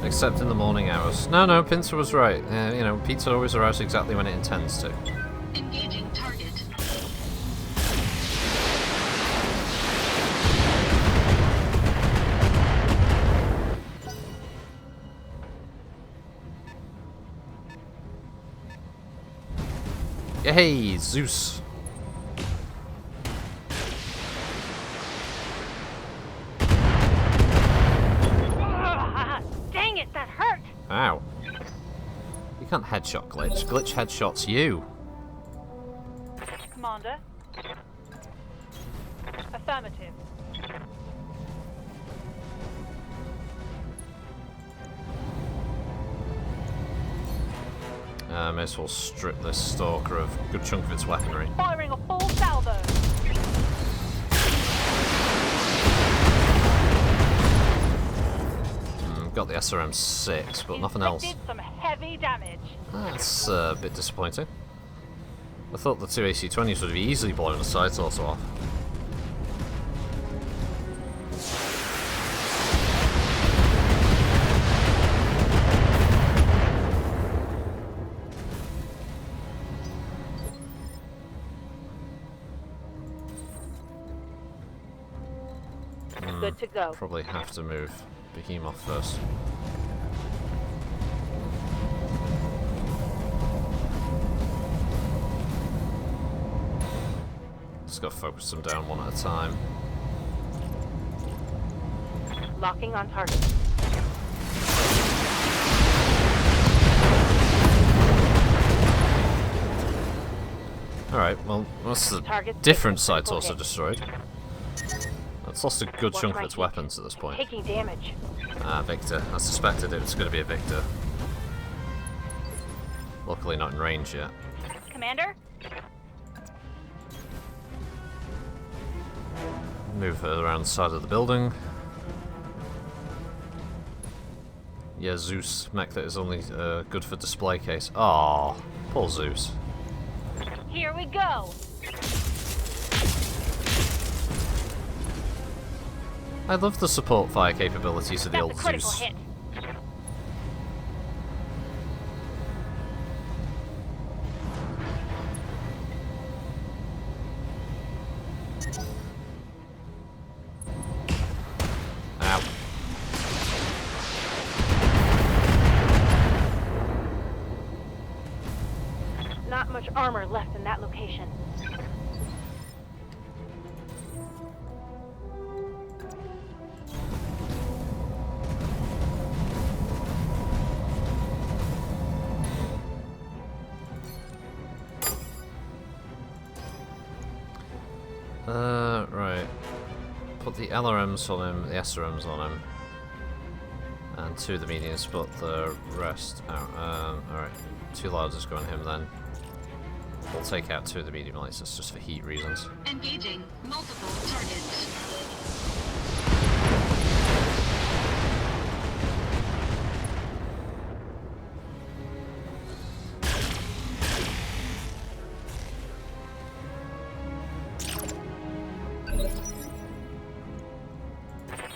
Except in the morning hours. No, Pincer was right. You know, pizza always arrives exactly when it intends to. Engaging target. Hey, Zeus. Dang it, that hurt! Ow. You can't headshot Glitch. Glitch headshots you. Commander. Affirmative. May as well strip this stalker of a good chunk of its weaponry. Firing a full salvo. Got the SRM-6, but nothing else. Inflicted some heavy damage. That's a bit disappointing. I thought the two AC-20s would have easily blown the side torso off. Good to go. Probably have to move Behemoth first. Just gotta focus them down one at a time. Locking on target. Alright, well, that's the Target different taking side critical torso hit. destroyed. It's lost a good Watch chunk of my its feet. weapons at this point. Taking damage. Ah, Victor. I suspected it was going to be a Victor. Luckily not in range yet. Commander? Move her around the side of the building. Yeah, Zeus mech that is only good for display case. Aww, poor Zeus. Here we go. I love the support fire capabilities of the That's a old critical Zeus. hit. Ow. Not much armor left in that location. Right. Put the LRMs on him, the SRMs on him, and two of the mediums, put the rest out. Alright, two larges go on him then. We'll take out two of the medium lights, that's just for heat reasons. Engaging multiple targets.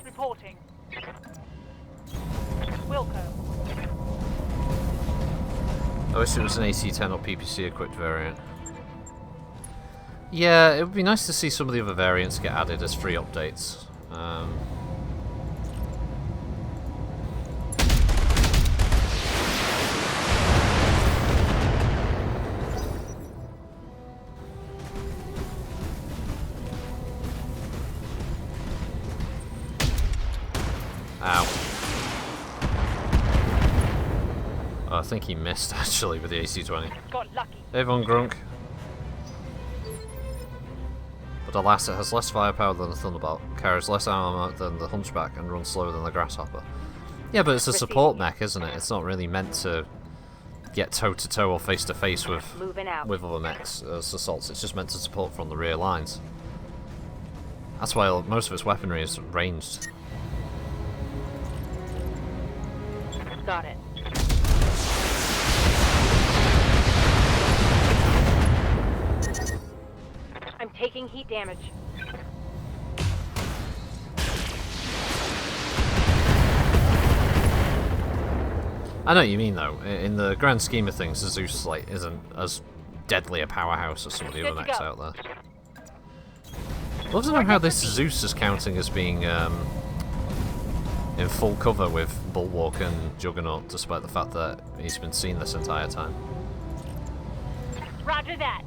Reporting. Wilco. I wish it was an AC-10 or PPC equipped variant. Yeah, it would be nice to see some of the other variants get added as free updates. Ow. Oh, I think he missed actually with the AC-20. Got lucky. Avon Grunk. But alas, it has less firepower than the Thunderbolt, carries less armor than the Hunchback, and runs slower than the Grasshopper. Yeah, but it's a support mech, isn't it? It's not really meant to get toe-to-toe or face-to-face with Moving out. other mechs as assaults. It's just meant to support from the rear lines. That's why most of its weaponry is ranged. Got it. I'm taking heat damage. I know what you mean, though. In the grand scheme of things, the Zeus like isn't as deadly a powerhouse as some of the other Good to mechs go. out there. I'd love to know how this Zeus is counting as being in full cover with Bulwark and Juggernaut, despite the fact that he's been seen this entire time. Roger that.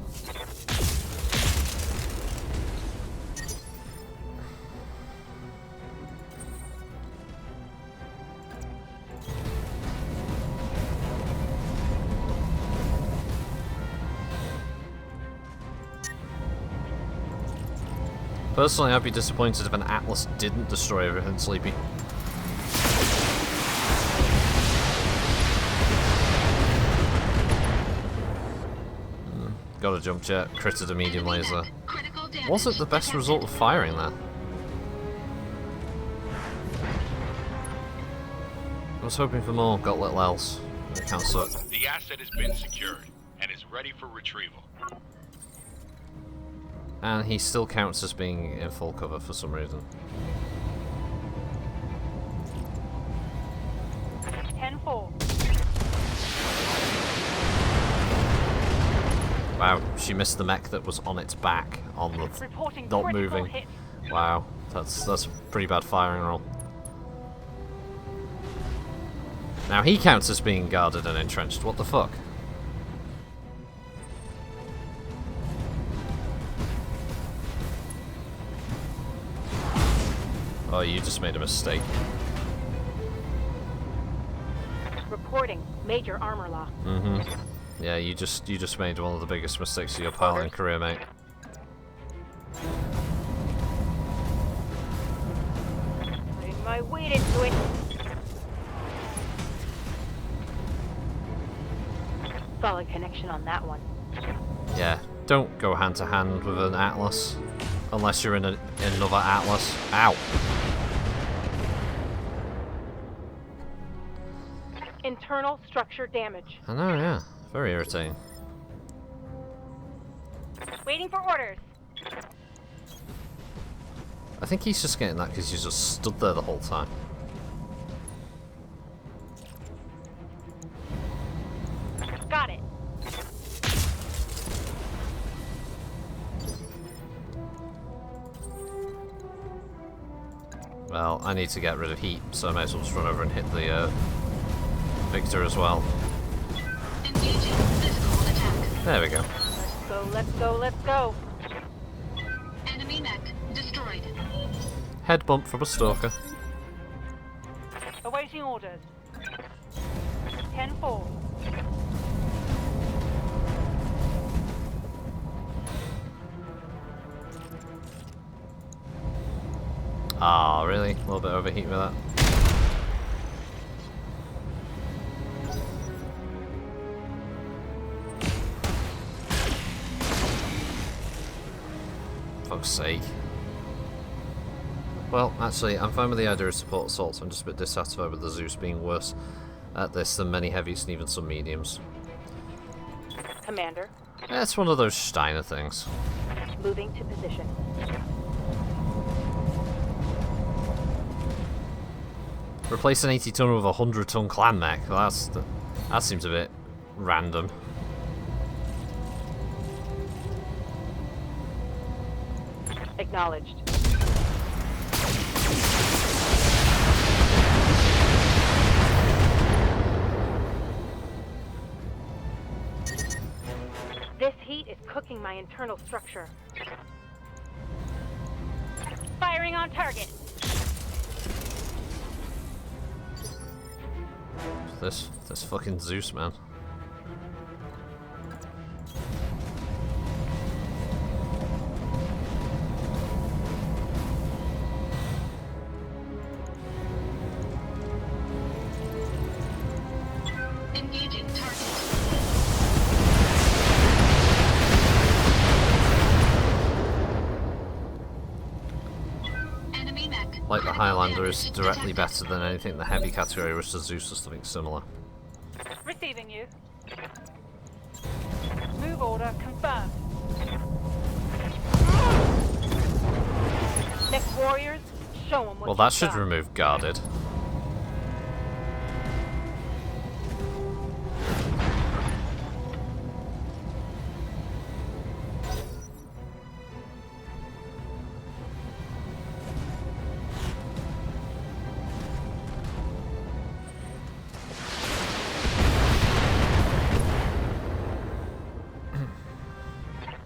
Personally, I'd be disappointed if an Atlas didn't destroy everything sleepy. Got a jump jet, critted a medium laser. Was it the best result of firing there? I was hoping for more, got little else. It kind of sucked. The asset has been secured and is ready for retrieval. And he still counts as being in full cover for some reason. 10-4. Wow, she missed the mech that was on its back, on the Reporting not critical moving. hit. Wow, that's pretty bad firing roll. Now he counts as being guarded and entrenched. What the fuck? Oh, you just made a mistake. Reporting major armor lock. Mm-hmm. Yeah, you just made one of the biggest mistakes of your piloting career, mate. Putting my weight into it. Solid connection on that one. Yeah, don't go hand to hand with an Atlas. Unless you're in another Atlas. Ow! Internal structure damage. I know, yeah. Very irritating. Waiting for orders. I think he's just getting that because he's just stood there the whole time. Got it. Well, I need to get rid of heat, so I may as well just run over and hit the Victor as well. Engaging physical attack. There we go. Let's go, let's go, let's go. Enemy mech destroyed. Head bump from a stalker. Awaiting orders. 10-4. Ah, really? A little bit overheat with that. Fuck's sake. Well, actually, I'm fine with the idea of support assaults. I'm just a bit dissatisfied with the Zeus being worse at this than many heavies and even some mediums. Commander, Yeah, it's one of those Steiner things. moving to position. Replace an 80-tonner with a 100-ton clan mech. That seems a bit random. Acknowledged. This heat is cooking my internal structure. Firing on target. This fucking Zeus, man. Engaging target. Enemy mech. Like the Highlander is directly better than anything in the heavy category, which the Zeus or something similar. Receiving you. Move order confirmed. Next warriors, show them what Well, that you've should got. remove guarded.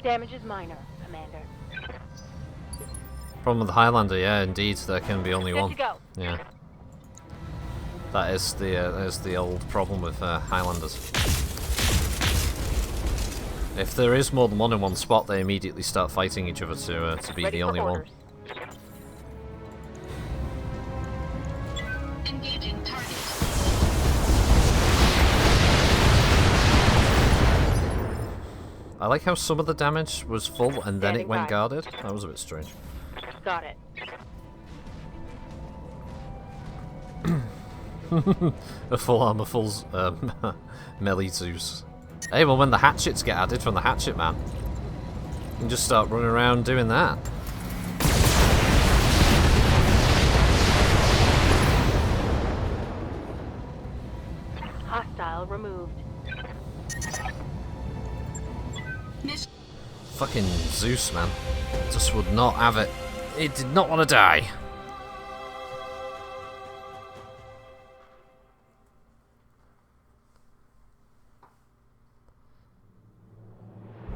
Damage is minor, Commander. Problem with the Highlander, yeah, indeed, there can be only Good one. to go. Yeah. That is the old problem with Highlanders. If there is more than one in one spot, they immediately start fighting each other to be Ready the for only one. orders. Engaging target. I like how some of the damage was full and then it Standing went by. guarded. That was a bit strange. Got it. A full armor, full melee Zeus. Hey, well, when the hatchets get added from the Hatchetman, you can just start running around doing that. Hostile removed. Miss. Fucking Zeus, man. Just would not have it. It did not want to die.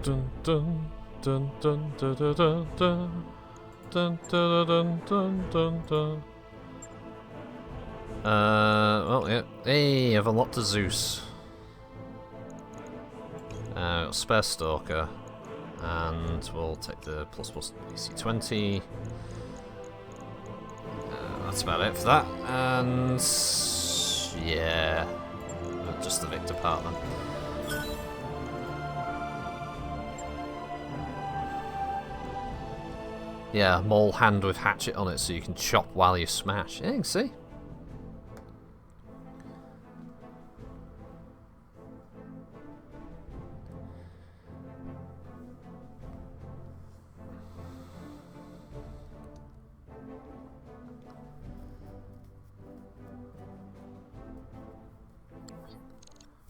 Dun dun dun dun dun dun dun dun dun dun dun dun dun. Well, yeah. Hey, I've unlocked a Zeus. Spare Stalker. And we'll take the plus AC-20. That's about it for that. And yeah, just the Victor part then. Yeah, mole hand with hatchet on it so you can chop while you smash. Yeah, you can see.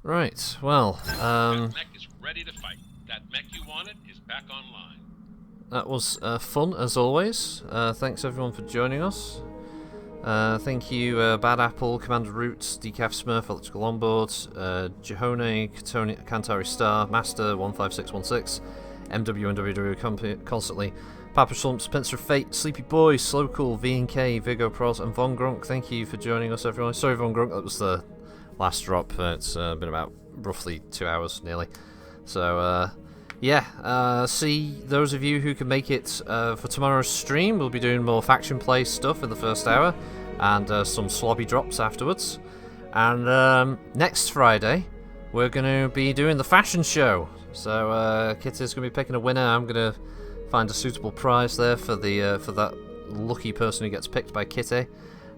Right, well, That mech is ready to fight. That mech you wanted is back online. that was fun as always. Thanks everyone for joining us. Thank you, Bad Apple, Commander Roots, Decaf Smurf, Electrical Onboard, Jahone, Kantari Star, Master 15616, MW constantly, Papa Slumps, Pincer of Fate, Sleepy Boy, Slow Cool, V&K, Vigo Pros, and Von Grunk. Thank you for joining us, everyone. Sorry, Von Grunk, that was the last drop. It's been about roughly 2 hours nearly. So, yeah, see those of you who can make it for tomorrow's stream. We'll be doing more faction play stuff in the first hour and some slobby drops afterwards. And next Friday, we're going to be doing the fashion show. So Kitty's going to be picking a winner. I'm going to find a suitable prize there for the for that lucky person who gets picked by Kitty.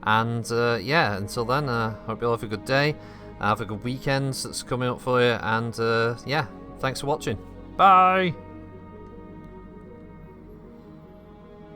And yeah, until then, hope you all have a good day. Have a good weekend that's coming up for you. And yeah, thanks for watching. Bye!